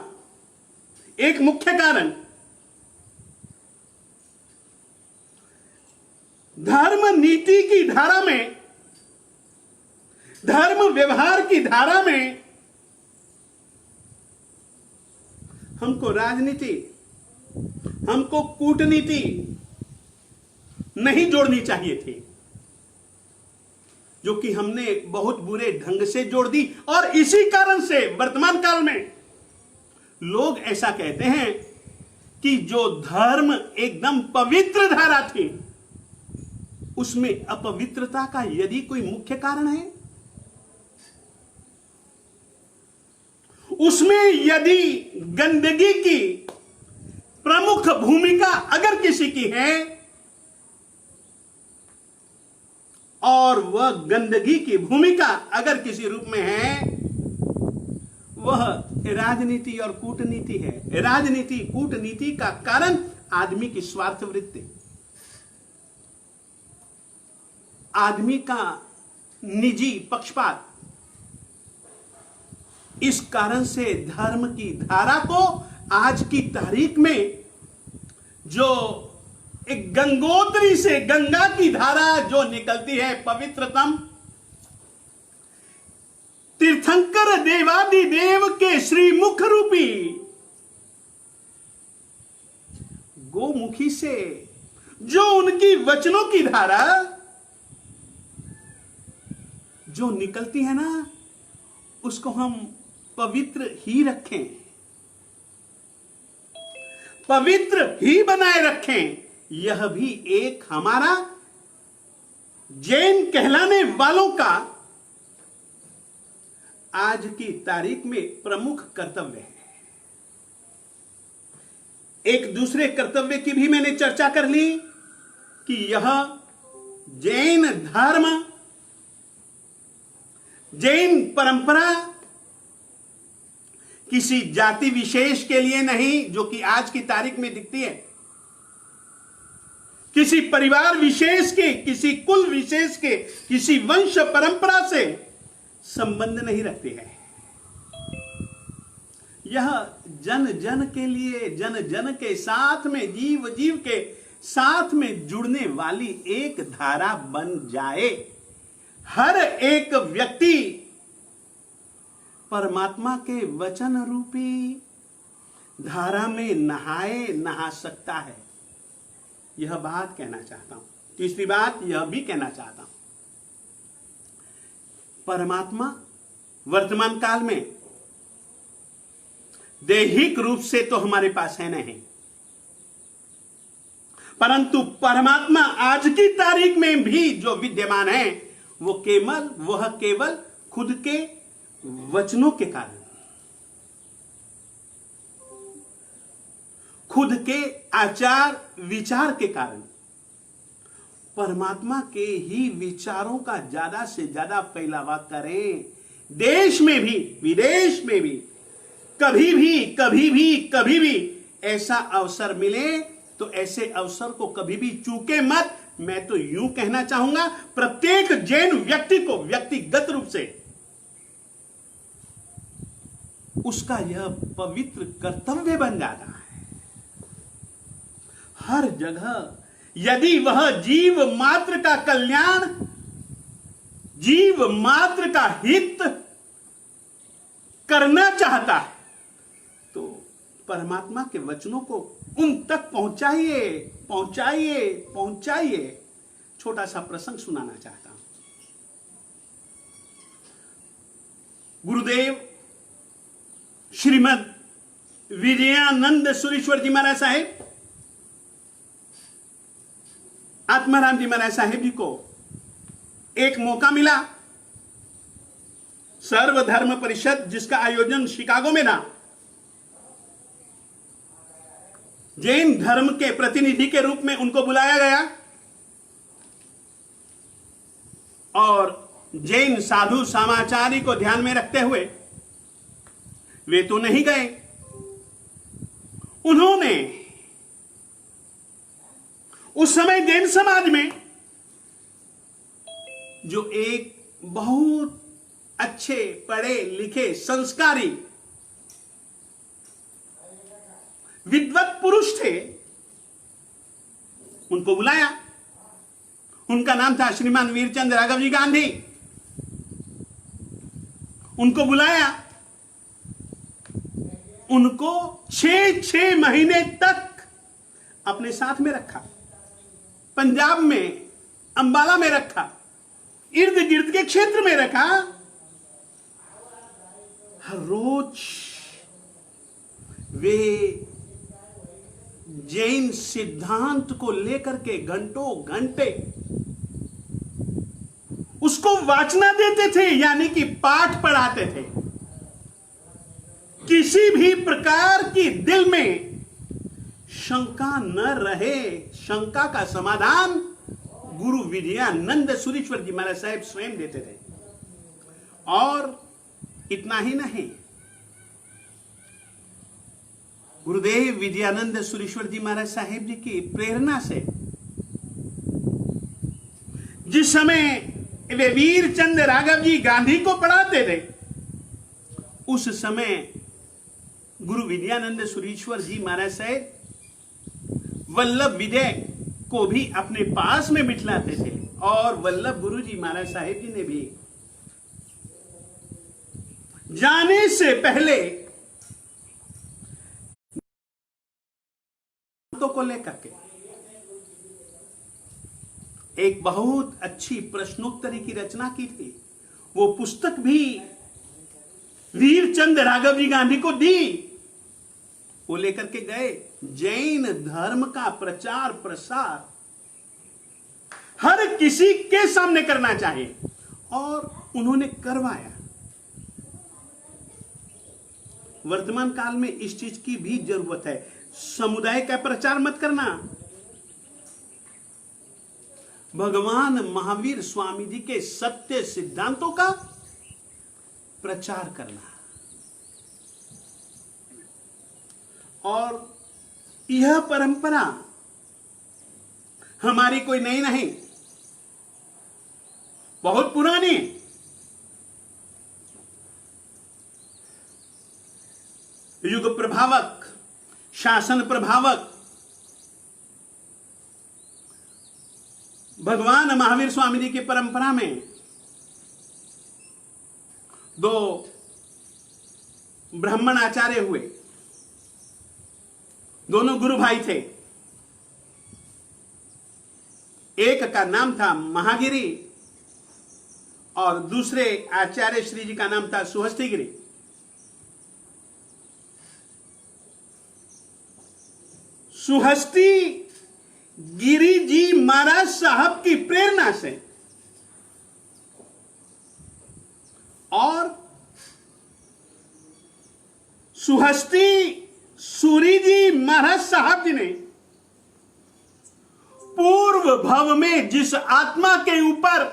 एक मुख्य कारण धर्म नीति की धारा में, धर्म व्यवहार की धारा में हमको राजनीति, हमको कूटनीति नहीं जोड़नी चाहिए थी, जो कि हमने बहुत बुरे ढंग से जोड़ दी। और इसी कारण से वर्तमान काल में लोग ऐसा कहते हैं कि जो धर्म एकदम पवित्र धारा थी, उसमें अपवित्रता का यदि कोई मुख्य कारण है, उसमें यदि गंदगी की प्रमुख भूमिका अगर किसी की है, और वह गंदगी की भूमिका अगर किसी रूप में है, वह राजनीति और कूटनीति है। राजनीति कूटनीति का कारण आदमी की स्वार्थ वृत्ति, आदमी का निजी पक्षपात। इस कारण से धर्म की धारा को आज की तारीख में जो एक गंगोत्री से गंगा की धारा जो निकलती है पवित्रतम, तीर्थंकर देवादिदेव के श्रीमुख रूपी गोमुखी से जो उनकी वचनों की धारा जो निकलती है ना, उसको हम पवित्र ही रखें, पवित्र ही बनाए रखें। यह भी एक हमारा जैन कहलाने वालों का आज की तारीख में प्रमुख कर्तव्य है। एक दूसरे कर्तव्य की भी मैंने चर्चा कर ली कि यह जैन धर्म, जैन परंपरा किसी जाति विशेष के लिए नहीं, जो कि आज की तारीख में दिखती है, किसी परिवार विशेष के, किसी कुल विशेष के, किसी वंश परंपरा से संबंध नहीं रखती है। यह जन जन के लिए, जन जन के साथ में, जीव जीव के साथ में जुड़ने वाली एक धारा बन जाए। हर एक व्यक्ति परमात्मा के वचन रूपी धारा में नहा सकता है। यह बात कहना चाहता हूं। तीसरी बात यह भी कहना चाहता हूं, परमात्मा वर्तमान काल में दैहिक रूप से तो हमारे पास है नहीं, परंतु परमात्मा आज की तारीख में भी जो विद्यमान है, वह केवल खुद के वचनों के कारण, खुद के आचार विचार के कारण, परमात्मा के ही विचारों का ज्यादा से ज्यादा फैलावा करें। देश में भी विदेश में भी कभी भी ऐसा अवसर मिले तो ऐसे अवसर को कभी भी चूके मत। मैं तो यूं कहना चाहूंगा, प्रत्येक जैन व्यक्ति को व्यक्तिगत रूप से उसका यह पवित्र कर्तव्य बन जाता है। हर जगह यदि वह जीव मात्र का कल्याण, जीव मात्र का हित करना चाहता है तो परमात्मा के वचनों को उन तक पहुंचाइए, पहुंचाइए, पहुंचाइए। छोटा सा प्रसंग सुनाना चाहता हूं। गुरुदेव श्रीमद विजयानंद सुरेश्वर जी महाराज साहेब, आत्माराम जी महाराज साहेब जी को एक मौका मिला। सर्वधर्म परिषद जिसका आयोजन शिकागो में था, जैन धर्म के प्रतिनिधि के रूप में उनको बुलाया गया और जैन साधु समाचारी को ध्यान में रखते हुए वे तो नहीं गए, उन्होंने उस समय जैन समाज में जो एक बहुत अच्छे पढ़े लिखे संस्कारी विद्वत पुरुष थे, उनको बुलाया। उनका नाम था श्रीमान वीरचंद राघव जी गांधी। उनको बुलाया, उनको 6 महीने तक अपने साथ में रखा, पंजाब में अंबाला में रखा, इर्द गिर्द के क्षेत्र में रखा। हर रोज वे जैन सिद्धांत को लेकर के घंटों घंटे उसको वाचना देते थे, यानी कि पाठ पढ़ाते थे। किसी भी प्रकार की दिल में शंका न रहे, शंका का समाधान गुरु विजयानंद सुरेश्वर जी महाराज साहेब स्वयं देते थे। और इतना ही नहीं, गुरुदेव विजयानंद सुरेश्वर जी महाराज साहेब जी की प्रेरणा से जिस समय वे वीरचंद राघव जी गांधी को पढ़ाते थे, उस समय गुरु विजयानंद सुरेश्वर जी महाराज साहेब वल्लभ विजय को भी अपने पास में बिठलाते थे। और वल्लभ गुरु जी महाराज साहेब जी ने भी जाने से पहले को लेकर के एक बहुत अच्छी प्रश्नोत्तरी की रचना की थी। वो पुस्तक भी वीरचंद राघव जी गांधी को दी। वो लेकर के गए। जैन धर्म का प्रचार प्रसार हर किसी के सामने करना चाहिए, और उन्होंने करवाया। वर्तमान काल में इस चीज की भी जरूरत है। समुदाय का प्रचार मत करना, भगवान महावीर स्वामी जी के सत्य सिद्धांतों का प्रचार करना। और यह परंपरा हमारी कोई नई नहीं, बहुत पुरानी। युग प्रभावक, शासन प्रभावक भगवान महावीर स्वामी जी की परंपरा में 2 ब्राह्मण आचार्य हुए। दोनों गुरु भाई थे। एक का नाम था महागिरी और दूसरे आचार्य श्री जी का नाम था सुहस्तिगिरी। सुहस्ती गिरी जी महाराज साहब की प्रेरणा से और सुहस्ती सूरी जी महाराज साहब जी ने पूर्व भव में जिस आत्मा के ऊपर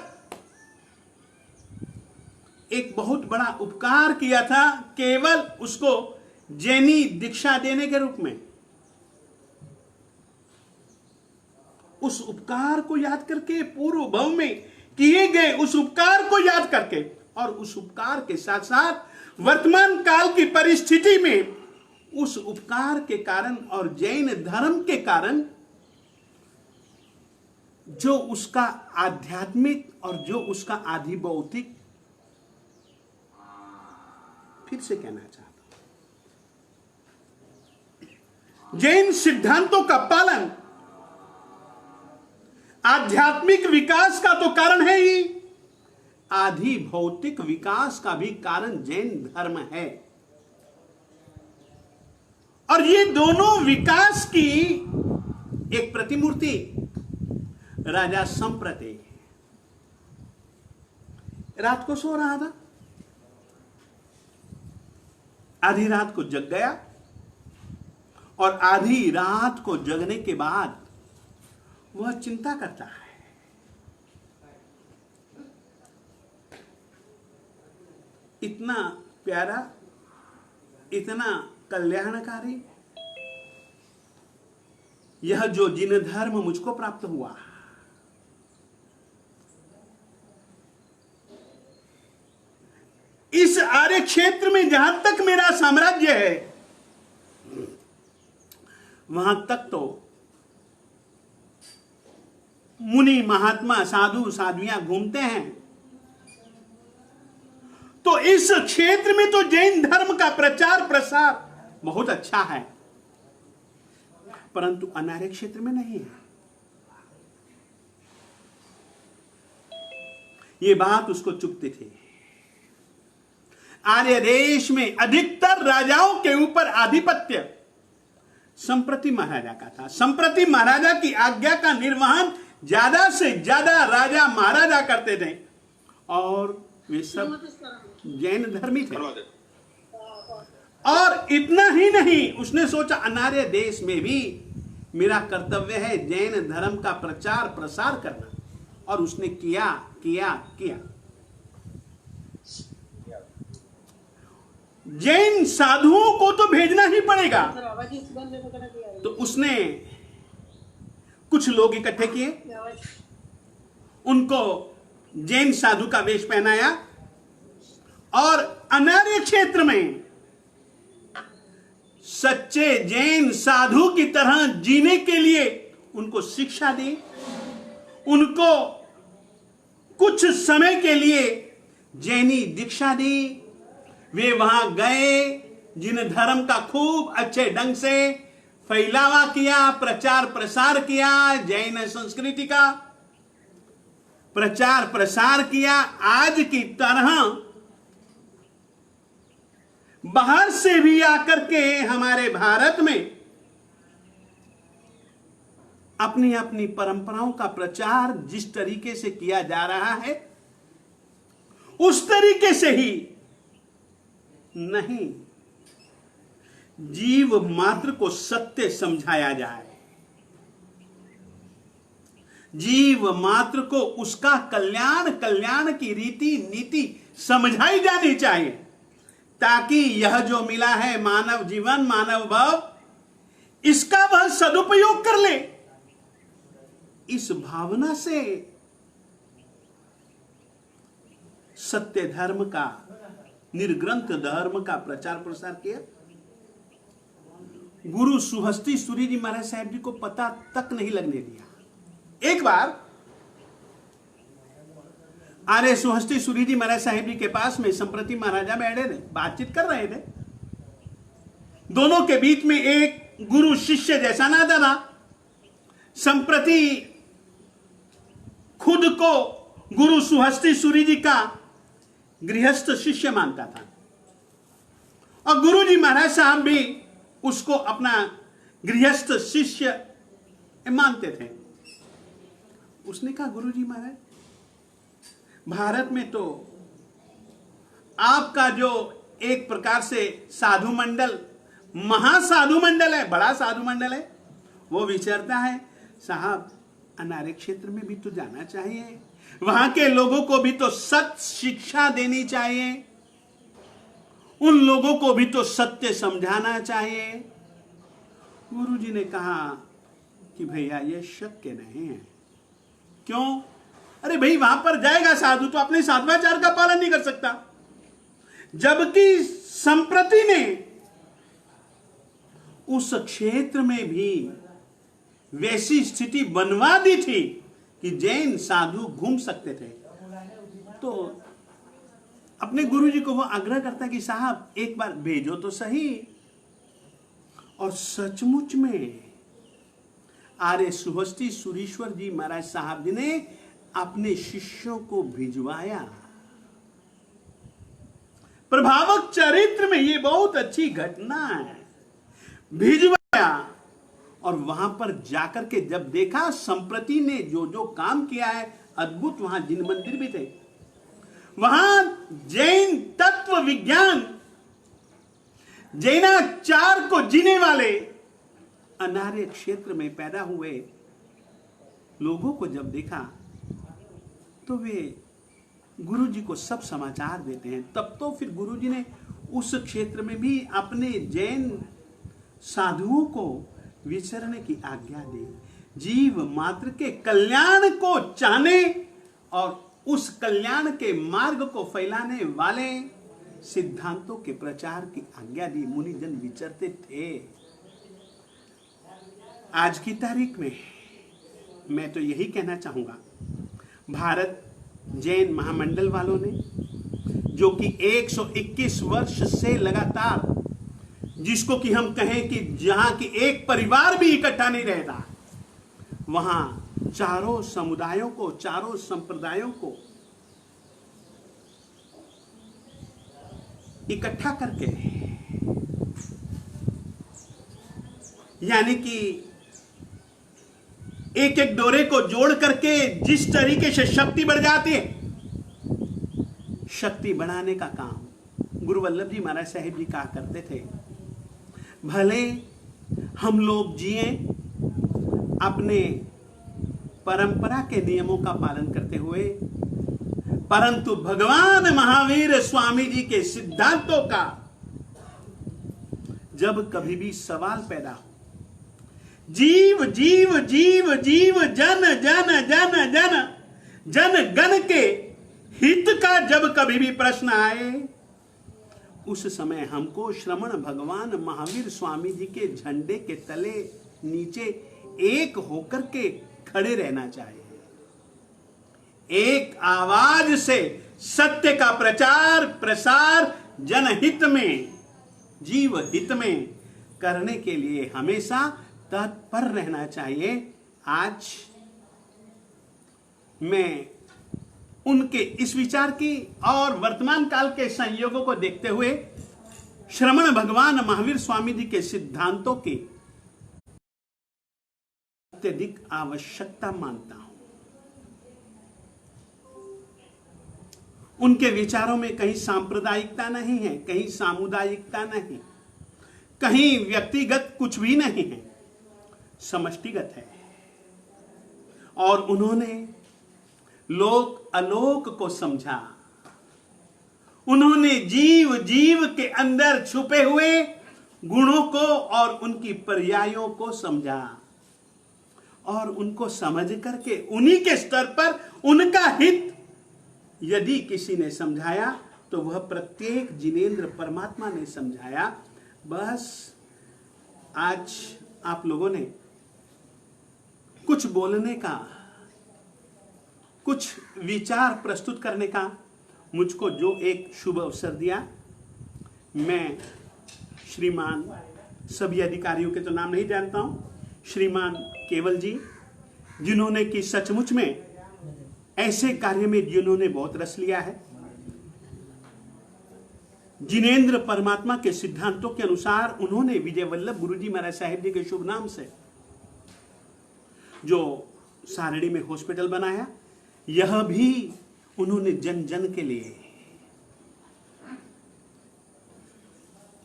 एक बहुत बड़ा उपकार किया था, केवल उसको जैनी दीक्षा देने के रूप में, उस उपकार को याद करके, पूर्व भव में किए गए उस उपकार को याद करके, और उस उपकार के साथ साथ वर्तमान काल की परिस्थिति में उस उपकार के कारण और जैन धर्म के कारण जो उसका आध्यात्मिक और जो उसका आधिभौतिक फिर से कहना चाहता हूं, जैन सिद्धांतों का पालन आध्यात्मिक विकास का तो कारण है ही, आधि भौतिक विकास का भी कारण जैन धर्म है। और ये दोनों विकास की एक प्रतिमूर्ति राजा संप्रति रात को सो रहा था, आधी रात को जग गया और आधी रात को जगने के बाद वह चिंता करता है, इतना प्यारा, इतना कल्याणकारी यह जो जिन धर्म मुझको प्राप्त हुआ, इस आर्य क्षेत्र में जहां तक मेरा साम्राज्य है वहां तक तो मुनि महात्मा साधु साध्वियां घूमते हैं, तो इस क्षेत्र में तो जैन धर्म का प्रचार प्रसार बहुत अच्छा है, परंतु अनार्य क्षेत्र में नहीं है। ये बात उसको चुभती थी। आर्य देश में अधिकतर राजाओं के ऊपर आधिपत्य संप्रति महाराजा का था। संप्रति महाराजा की आज्ञा का निर्वहन ज्यादा से ज्यादा राजा महाराजा करते थे और वे सब जैन धर्मी थे। और इतना ही नहीं, उसने सोचा अनार्य देश में भी मेरा कर्तव्य है जैन धर्म का प्रचार प्रसार करना, और उसने किया किया किया। जैन साधुओं को तो भेजना ही पड़ेगा, तो उसने कुछ लोग इकट्ठे किए, उनको जैन साधु का वेश पहनाया और अनार्य क्षेत्र में सच्चे जैन साधु की तरह जीने के लिए उनको शिक्षा दी। उनको कुछ समय के लिए जैनी दीक्षा दी। वे वहां गए, जिन धर्म का खूब अच्छे ढंग से फैलावा किया, प्रचार प्रसार किया, जैन संस्कृति का प्रचार प्रसार किया। आज की तरह बाहर से भी आकर के हमारे भारत में अपनी अपनी परंपराओं का प्रचार जिस तरीके से किया जा रहा है उस तरीके से ही नहीं, जीव मात्र को सत्य समझाया जाए, जीव मात्र को उसका कल्याण की रीति नीति समझाई जानी चाहिए, ताकि यह जो मिला है मानव जीवन, मानव भाव, इसका वह सदुपयोग कर ले। इस भावना से सत्य धर्म का, निर्ग्रंथ धर्म का प्रचार प्रसार किया। गुरु सुहस्ती सूरी जी महाराज साहब जी को पता तक नहीं लगने दिया। एक बार आर्य सुहस्ती सूरी जी महाराज साहब जी के पास में संप्रति महाराजा बैठे थे, बातचीत कर रहे थे। दोनों के बीच में एक गुरु शिष्य जैसा नाता था। संप्रति खुद को गुरु सुहस्ती सूरी जी का गृहस्थ शिष्य मानता था और गुरु जी महाराज साहब भी उसको अपना गृहस्थ शिष्य मानते थे। उसने कहा, गुरु जी महाराज, भारत में तो आपका जो एक प्रकार से साधु मंडल, महासाधु मंडल है, बड़ा साधु मंडल है, वो विचारता है साहब अनार्य क्षेत्र में भी तो जाना चाहिए, वहां के लोगों को भी तो सत्य शिक्षा देनी चाहिए, उन लोगों को भी तो सत्य समझाना चाहिए। गुरुजी ने कहा कि भैया ये शक्य नहीं है। क्यों? अरे भाई वहां पर जाएगा साधु तो अपने साधवाचार का पालन नहीं कर सकता, जबकि संप्रति ने उस क्षेत्र में भी वैसी स्थिति बनवा दी थी कि जैन साधु घूम सकते थे। तो अपने गुरुजी को वो आग्रह करता कि साहब एक बार भेजो तो सही। और सचमुच में आर्य सुहस्ती सुरीश्वर जी महाराज साहब जी ने अपने शिष्यों को भिजवाया। प्रभावक चरित्र में ये बहुत अच्छी घटना है। भिजवाया और वहां पर जाकर के जब देखा संप्रति ने जो जो काम किया है अद्भुत, वहां जिन मंदिर भी थे, वहां जैन तत्व विज्ञान जैनाचार को जीने वाले अनार्य क्षेत्र में पैदा हुए लोगों को जब देखा तो वे गुरुजी को सब समाचार देते हैं। तब तो फिर गुरुजी ने उस क्षेत्र में भी अपने जैन साधुओं को विचरने की आज्ञा दी। जीव मात्र के कल्याण को चाहने और उस कल्याण के मार्ग को फैलाने वाले सिद्धांतों के प्रचार की आज्ञा दी। मुनिजन विचरते थे। आज की तारीख में मैं तो यही कहना चाहूंगा, भारत जैन महामंडल वालों ने जो कि 121 वर्ष से लगातार, जिसको कि हम कहें कि जहां की एक परिवार भी इकट्ठा नहीं रहता, वहां चारों समुदायों को, चारों संप्रदायों को इकट्ठा करके, यानी कि एक एक डोरे को जोड़ करके जिस तरीके से शक्ति बढ़ जाती है, शक्ति बढ़ाने का काम गुरु वल्लभ जी महाराज साहिब जी कहा करते थे। भले हम लोग जिए अपने परंपरा के नियमों का पालन करते हुए, परंतु भगवान महावीर स्वामी जी के सिद्धांतों का जब कभी भी सवाल पैदा हो, जीव जीव जीव जीव जन जन जन जन जन गण के हित का जब कभी भी प्रश्न आए, उस समय हमको श्रमण भगवान महावीर स्वामी जी के झंडे के तले नीचे एक होकर के खड़े रहना चाहिए। एक आवाज से सत्य का प्रचार प्रसार जनहित में, जीव हित में करने के लिए हमेशा तत्पर रहना चाहिए। आज मैं उनके इस विचार की और वर्तमान काल के संयोगों को देखते हुए श्रमण भगवान महावीर स्वामी जी के सिद्धांतों की अत्यधिक आवश्यकता मानता हूं। उनके विचारों में कहीं सांप्रदायिकता नहीं है, कहीं सामुदायिकता नहीं, कहीं व्यक्तिगत कुछ भी नहीं है, समष्टिगत है। और उन्होंने लोक अलोक को समझा। उन्होंने जीव जीव के अंदर छुपे हुए गुणों को और उनकी पर्यायों को समझा और उनको समझ करके उन्हीं के स्तर पर उनका हित यदि किसी ने समझाया तो वह प्रत्येक जिनेंद्र परमात्मा ने समझाया। बस आज आप लोगों ने कुछ बोलने का, कुछ विचार प्रस्तुत करने का मुझको जो एक शुभ अवसर दिया, मैं श्रीमान सभी अधिकारियों के तो नाम नहीं जानता हूं, श्रीमान केवल जी जिन्होंने कि सचमुच में ऐसे कार्य में जिन्होंने बहुत रस लिया है, जिनेंद्र परमात्मा के सिद्धांतों के अनुसार उन्होंने विजय वल्लभ गुरुजी महाराज साहिब जी के शुभ नाम से जो सारणी में हॉस्पिटल बनाया, यह भी उन्होंने जन जन के लिए,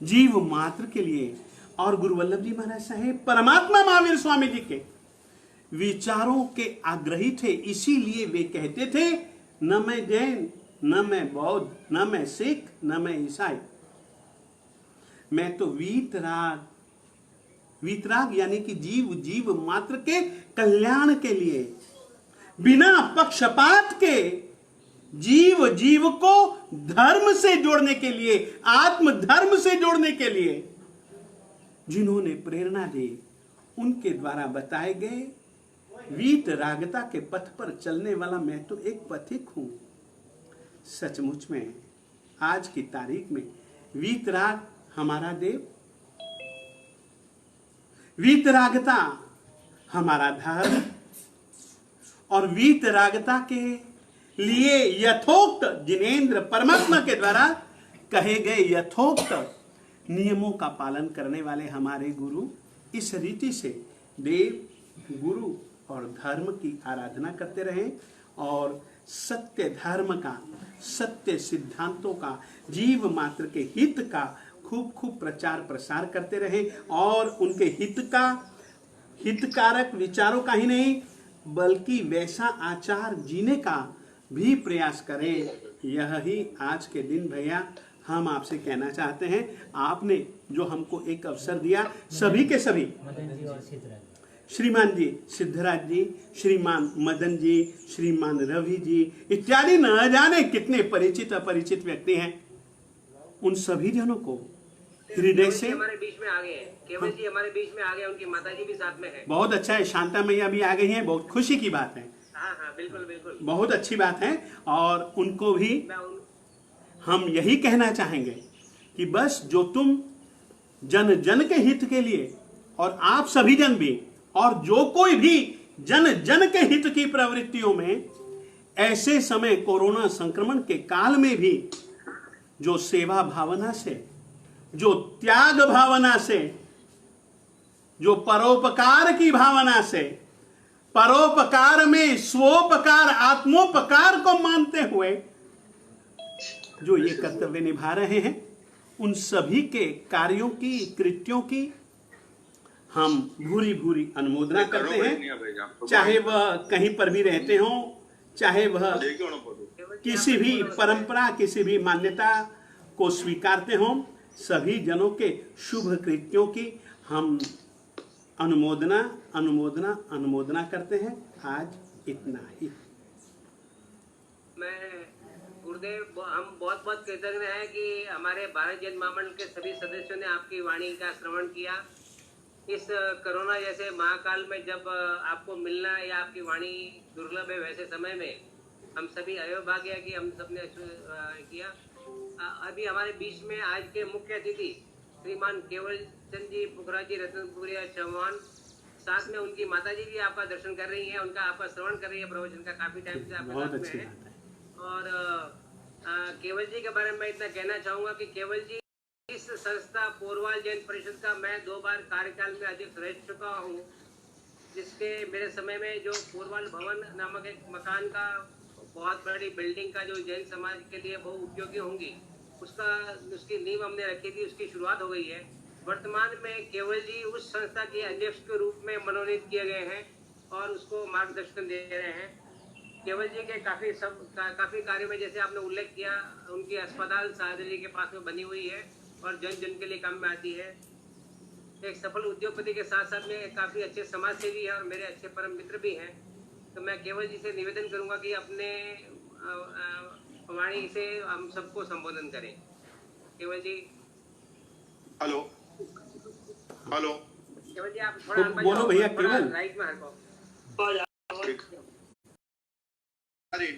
जीव मात्र के लिए, और गुरु वल्लभ जी महाराज साहेब परमात्मा महावीर स्वामी जी के विचारों के आग्रही थे। इसीलिए वे कहते थे, न मैं जैन, न मैं बौद्ध, न मैं सिख, न मैं ईसाई, मैं तो वीतराग, वीतराग यानी कि जीव जीव मात्र के कल्याण के लिए, बिना पक्षपात के जीव जीव को धर्म से जोड़ने के लिए, आत्म धर्म से जोड़ने के लिए जिन्होंने प्रेरणा दी, उनके द्वारा बताए गए वीतरागता के पथ पर चलने वाला मैं तो एक पथिक हूं। सचमुच में आज की तारीख में वीतराग हमारा देव, वीतरागता हमारा धर्म, और वीतरागता के लिए यथोक्त जिनेंद्र परमात्मा के द्वारा कहे गए यथोक्त नियमों का पालन करने वाले हमारे गुरु इस रीति से देव, गुरु और धर्म की आराधना करते रहें और सत्य धर्म का, सत्य सिद्धांतों का, जीव मात्र के हित का खूब खूब प्रचार प्रसार करते रहें और उनके हितकारक विचारों का ही नहीं बल्कि वैसा आचार जीने का भी प्रयास करें। यह ही आज के दिन भैया हम आपसे कहना चाहते हैं। आपने जो हमको एक अवसर दिया, सभी के सभी श्रीमान जी सिद्धराज जी, श्रीमान मदन जी, श्रीमान रवि जी इत्यादि न जाने कितने परिचित अपरिचित व्यक्ति हैं, उन सभी जनों को हृदय से हमारे बीच में आ गए हैं। केवल जी हमारे बीच में आ गए, उनकी माता जी भी साथ में है। बहुत अच्छा है, शांता मैया भी आ गई हैं, बहुत खुशी की बात है। हाँ बिल्कुल बिल्कुल, बहुत अच्छी बात है। और उनको भी हम यही कहना चाहेंगे कि बस जो तुम जन जन के हित के लिए और आप सभी जन भी और जो कोई भी जन जन के हित की प्रवृत्तियों में ऐसे समय कोरोना संक्रमण के काल में भी जो सेवा भावना से, जो त्याग भावना से, जो परोपकार की भावना से, परोपकार में स्वोपकार आत्मोपकार को मानते हुए जो ये कर्तव्य निभा रहे हैं, उन सभी के कार्यों की, कृत्यों की हम भूरी भूरी अनुमोदना करते हैं। चाहे वह कहीं पर भी रहते हों, चाहे वह किसी भी परंपरा, किसी भी मान्यता को स्वीकारते हों, सभी जनों के शुभ कृत्यों की हम अनुमोदना अनुमोदना अनुमोदना करते हैं। आज इतना ही। मैं गुरुदेव, हम बहुत बहुत कृतज्ञ हैं कि हमारे भारत जैन महामंडल के सभी सदस्यों ने आपकी वाणी का श्रवण किया। इस कोरोना जैसे महाकाल में जब आपको मिलना या आपकी वाणी दुर्लभ है, वैसे समय में हम सभी अयोभाग्य कि हम सबने किया। अभी हमारे बीच में आज के मुख्य अतिथि श्रीमान केवल चंद जी पुखरा जी रतनपुरिया चौहान, साथ में उनकी माता जी भी आपका दर्शन कर रही हैं, उनका आपका श्रवण कर रही है प्रवचन का, काफी टाइम से आपके साथ में है। और केवल जी के बारे में मैं इतना कहना चाहूंगा कि केवल जी इस संस्था पोरवाल जैन परिषद का मैं 2 बार कार्यकाल में अध्यक्ष रह चुका हूँ, जिसके मेरे समय में जो पोरवाल भवन नामक एक मकान का बहुत बड़ी बिल्डिंग का जो जैन समाज के लिए बहुत उपयोगी होंगी, उसकी नींव हमने रखी थी, उसकी शुरुआत हो गई है। वर्तमान में केवल जी उस संस्था के अध्यक्ष के रूप में मनोनीत किए गए हैं और उसको मार्गदर्शन दे रहे हैं। केवल जी के काफी कार्यों में जैसे आपने उल्लेख किया, उनकी अस्पताल सादरी के पास में बनी हुई है और जन जन के लिए काम में आती है। एक सफल उद्योगपति के साथ साथ में काफी अच्छे समाज सेवी है और मेरे अच्छे परम मित्र भी हैं। तो मैं केवल जी से निवेदन करूंगा कि अपने वाणी से हम सबको संबोधन करें। केवल जी हेलो हेलो केवल जी आप थोड़ा बोलो भैया, केवल राइट में हटो।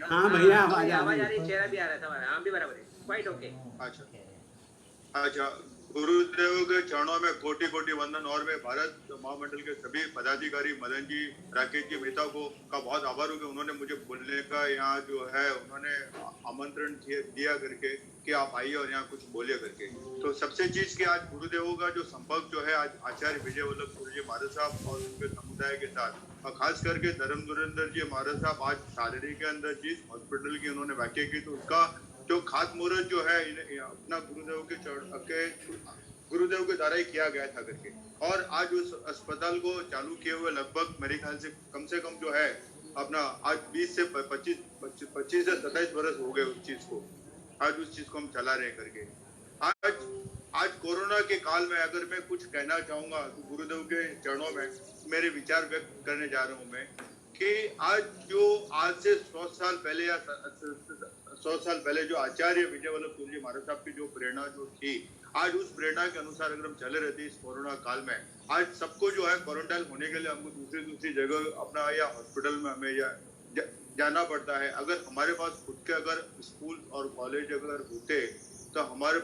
हाँ भैया आवाज आ रही, चेहरा भी आ रहा था हमारा, हाँ भी बराबर है, क्वाइट ओके। अच्छा, गुरुदेव के चरणों में कोटि कोटि वंदन। और मैं भारत महामंडल के सभी पदाधिकारी मदन जी, राकेश जी मेहता का बहुत आभार हूँ कि उन्होंने मुझे बोलने का यहाँ जो है उन्होंने आमंत्रण दिया करके कि आप आइए और यहाँ कुछ बोलिए करके। तो सबसे चीज कि आज गुरुदेवों का जो संपर्क जो है आज आचार्य विजय वल्लभ गुरु जी महाराज साहब और उनके समुदाय के साथ, और खास करके धर्म धुरंधर जी महाराज साहब आज शारीरी के अंदर जिस हॉस्पिटल की उन्होंने व्याख्या की, तो उसका जो खातमुहूर्त जो है अपना गुरुदेव के द्वारा ही किया गया था करके। और आज उस अस्पताल को चालू किए हुए लगभग मेरे ख्याल से कम जो है अपना आज 20 से 25 से 27 वर्ष हो गए उस चीज को। आज उस चीज को हम चला रहे करके। आज कोरोना के काल में अगर मैं कुछ कहना चाहूंगा तो गुरुदेव के चरणों में मेरे विचार व्यक्त करने जा रहा हूं मैं कि आज से 100 साल पहले या 100 साल पहले जो आचार्य विजय वल्लभ गुरु जी महाराज साहब की जो प्रेरणा जो थी, आज उस प्रेरणा के अनुसार अगर हम चले रहते इस कोरोना काल में, आज सबको जो है क्वारंटाइन होने के लिए हमको दूसरी जगह अपना या हॉस्पिटल में हमें या जाना पड़ता है। अगर हमारे पास खुद के अगर स्कूल और कॉलेज अगर होते तो हमारे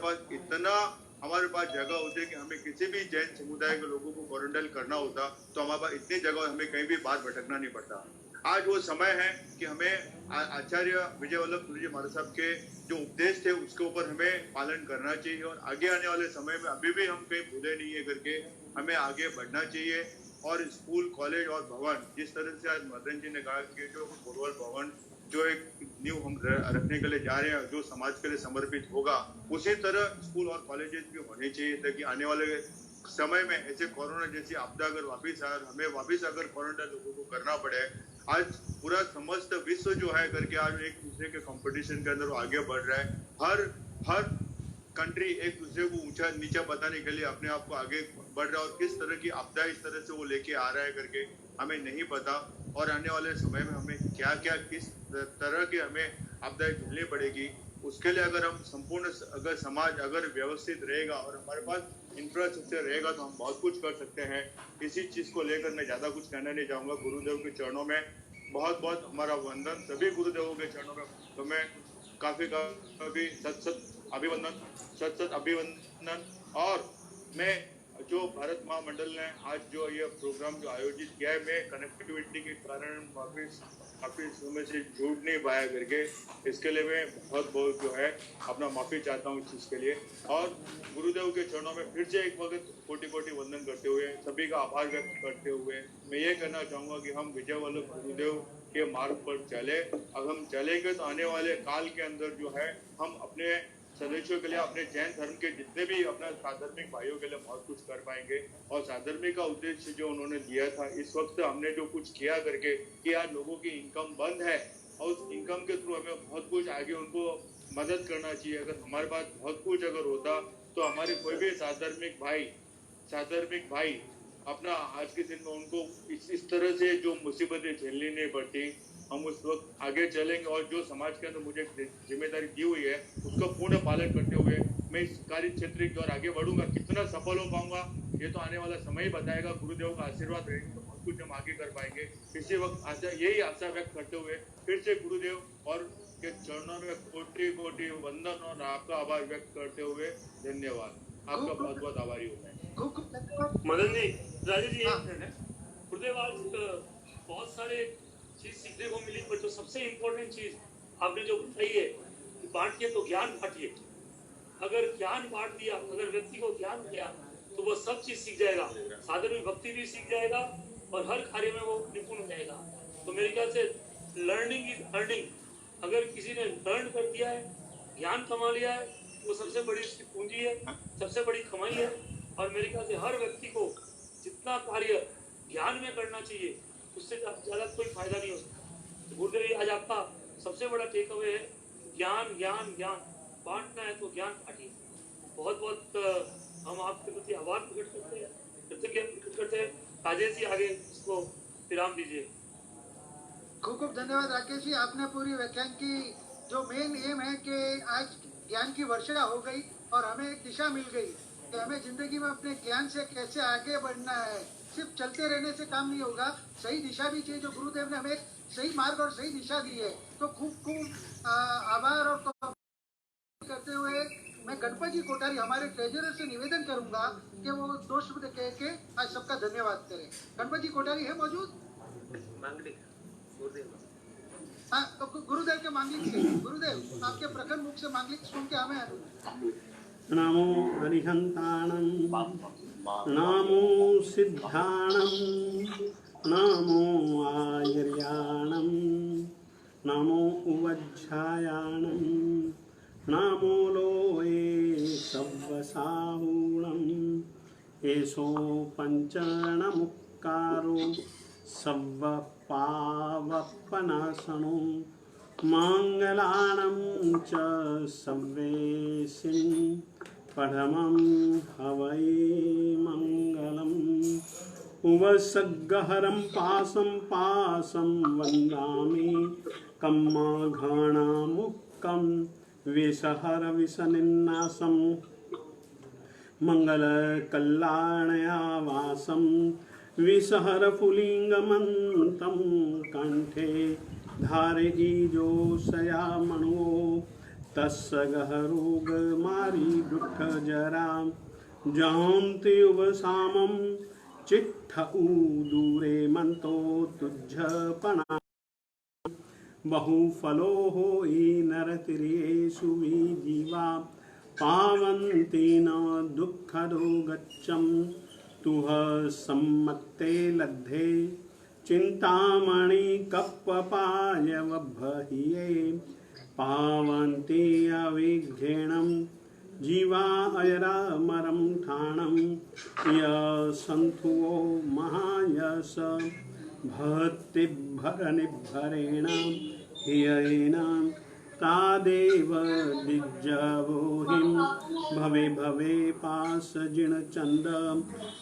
पास जगह होती कि हमें किसी भी जैन समुदाय के लोगों को क्वारंटाइन करना होता तो हमारे पास इतनी जगह, हमें कहीं भी बाहर भटकना नहीं पड़ता। आज वो समय है कि हमें आचार्य विजय वल्लभ सुरी जी महाराज साहब के जो उपदेश थे उसके ऊपर हमें पालन करना चाहिए और आगे आने वाले समय में अभी भी हम कहीं भूले नहीं है करके हमें आगे बढ़ना चाहिए। और स्कूल, कॉलेज और भवन, जिस तरह से आज मदन जी ने कहा कि जो बोरवल भवन जो एक न्यू हम रखने के लिए जा रहे हैं जो समाज के लिए समर्पित होगा, उसी तरह स्कूल और कॉलेजेस भी होने चाहिए ताकि आने वाले समय में ऐसे कोरोना जैसी आपदा अगर वापिस आए, हमें वापिस अगर क्वारंटाइन लोगों को करना पड़े। आज पूरा समस्त विश्व जो है करके आज एक दूसरे के कंपटीशन के अंदर आगे बढ़ रहा है। हर कंट्री एक दूसरे को ऊंचा नीचा बताने के लिए अपने आप को आगे बढ़ रहा है और किस तरह की आपदा इस तरह से वो लेके आ रहा है करके हमें नहीं पता। और आने वाले समय में हमें क्या क्या किस तरह की हमें आपदाएं झेलनी पड़ेगी, उसके लिए अगर हम संपूर्ण अगर समाज अगर व्यवस्थित रहेगा और हमारे पास इंफ्रास्ट्रक्चर रहेगा तो हम बहुत कुछ कर सकते हैं। इसी चीज को लेकर मैं ज्यादा कुछ कहना नहीं चाहूंगा। गुरुदेव के चरणों में बहुत बहुत हमारा वंदन, सभी गुरुदेवों के चरणों में तो मैं काफी सत अभिवंदन। और मैं जो भारत महामंडल ने आज जो ये प्रोग्राम जो आयोजित किया है, मैं कनेक्टिविटी के कारण काफी समय से जुड़ नहीं पाया करके इसके लिए मैं बहुत जो है अपना माफी चाहता हूँ इस चीज के लिए। और गुरुदेव के चरणों में फिर से एक वक्त कोटि कोटि वंदन करते हुए सभी का आभार व्यक्त करते हुए मैं ये कहना चाहूंगा कि हम विजय वल्लभ गुरुदेव के मार्ग पर चले। अगर हम चलेंगे तो आने वाले काल के अंदर जो है हम अपने सदस्यों के लिए, अपने जैन धर्म के जितने भी अपने साधर्मिक भाइयों के लिए बहुत कुछ कर पाएंगे। और साधर्मिक का उद्देश्य जो उन्होंने दिया था, इस वक्त हमने जो कुछ किया करके कि आज लोगों की इनकम बंद है और उस इनकम के थ्रू हमें बहुत कुछ आगे उनको मदद करना चाहिए। अगर हमारे पास बहुत कुछ अगर होता तो हमारे कोई भी साधर्मिक भाई अपना आज के दिन में उनको इस तरह से जो मुसीबतें झेलनी नहीं पड़ती। हम उस वक्त आगे चलेंगे और जो समाज के अंदर मुझे जिम्मेदारी दी हुई है उसका पूर्ण पालन करते हुए मैं इस कार्य क्षेत्र की ओर आगे बढ़ूंगा। कितना सफल हो पाऊंगा ये तो आने वाला समय ही बताएगा। गुरुदेव का आशीर्वाद रहेगा तो बहुत कुछ हम आगे कर पाएंगे। इसी वक्त यही आशा व्यक्त करते हुए फिर से गुरुदेव और के चरणों में कोटि कोटि वंदन और आपका आभार व्यक्त करते हुए धन्यवाद। आपका बहुत बहुत आभारी हूँ मैं। मदन जी, राजेश जी, गुरुदेव आज बहुत सारे चीज सीखने को मिली, पर जो सबसे इम्पोर्टेंट चीज आपने जो बताई है कि बांटिए तो ज्ञान बांटिए। अगर ज्ञान बांट दिया, अगर व्यक्ति को ज्ञान दिया तो वो सब चीज सीख जाएगा, साधर्मिक भक्ति भी सीख जाएगा और हर कार्य में वो निपुण हो जाएगा। तो मेरे ख्याल से लर्निंग इज अर्निंग। अगर किसी ने लर्न कर दिया है, ज्ञान कमा लिया है, वो सबसे बड़ी उसकी पूंजी है, सबसे बड़ी कमाई है। और मेरे ख्याल से हर व्यक्ति को जितना कार्य ज्ञान में करना चाहिए उससे ज्यादा कोई फायदा नहीं हो सकता। तो गुरुदेव आज आपका सबसे बड़ा टेक अवे है ज्ञान ज्ञान ज्ञान बांटना है तो ज्ञान बांटिए। बहुत बहुत हम आपके प्रति आभार प्रकट करते हैं, कृतज्ञता प्रकट करते हैं। राजेश जी आगे इसको विराम दीजिए। खूब खूब धन्यवाद राकेश जी। आपने पूरी व्याख्यान की जो मेन एम है कि आज ज्ञान की वर्षा हो गई और हमें एक दिशा मिल गई कि हमें जिंदगी में अपने ज्ञान से कैसे आगे बढ़ना है। सिर्फ चलते रहने से काम नहीं होगा, सही दिशा भी चाहिए। जो गुरुदेव ने हमें एक सही मार्ग और सही दिशा दी है, तो खूब खूब आभार और करते हुए मैं गणपति कोठारी हमारे ट्रेजरर से निवेदन करूंगा कि वो 2 शब्द कह के आज सबका धन्यवाद करें। गणपति कोठारी है मौजूद? हाँ, तो गुरुदेव के मांगलिक से, गुरुदेव आपके प्रखर मुख से मांगलिक सुन के हमें। नमो हरिहंताणं, नमो सिद्धाणं, नमो आयर्याणं, नमो उवज्झायाणं, नमो लोये सव्वसाहूणं, एषो पञ्चणमुक्कारो सव्वपावपनाशनो, मंगलानं च सव्वेसिं परमं हवै मंगलम्। उवसग्गहरं पासं वन्दामि कम्माघाणामुक्कं विषहरविषनिन्नासं मङ्गलकल्याणयावासं विषहरफुलिङ्गमन्तं कण्ठे धारही जो सया मणो तस् गहरोग मारी दुख जरा जहंति युग सामम चिट्ठ दूरे मंतो तुझपना बहु फलो हो नरतिरेषु जीवा पावन्ति न दुःखदो गच्छं तुह सम्मत्ते लब्धे चिंतामणि कप्पपायवभहिये पावन्ति अविघ्नेणं जीवा अयरामरं ठाणं यसन्थुओ महायस भक्तिभरनिभरेण हियेन तादेव दिज्जवोहिं भवे भवे पासजिणचन्द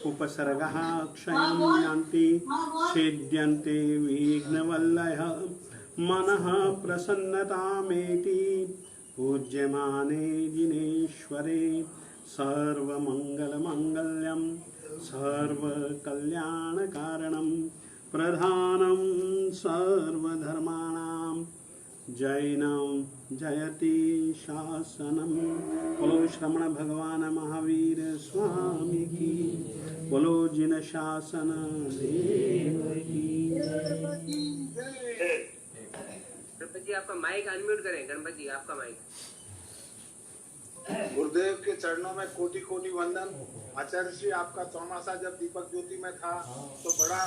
उपसर्गः क्षयं यान्ति छेद्यन्ते विघ्नवल्लयः मनः प्रसन्नतामेति पूज्यमाने जिनेश्वरे सर्वमङ्गलमङ्गल्यं सर्वकल्याणकारणं प्रधानं सर्वधर्माणां जैनं जयति शासनं। बोलो श्रमण भगवान महावीर स्वामी की, बोलो जिन शासन देव की। गणपति जी आपका माइक अनम्यूट करें। गणपति जी आपका माइक। गुरुदेव के चरणों में कोटि कोटि वंदन। आचार्य श्री आपका चौमासा जब दीपक ज्योति में था तो बड़ा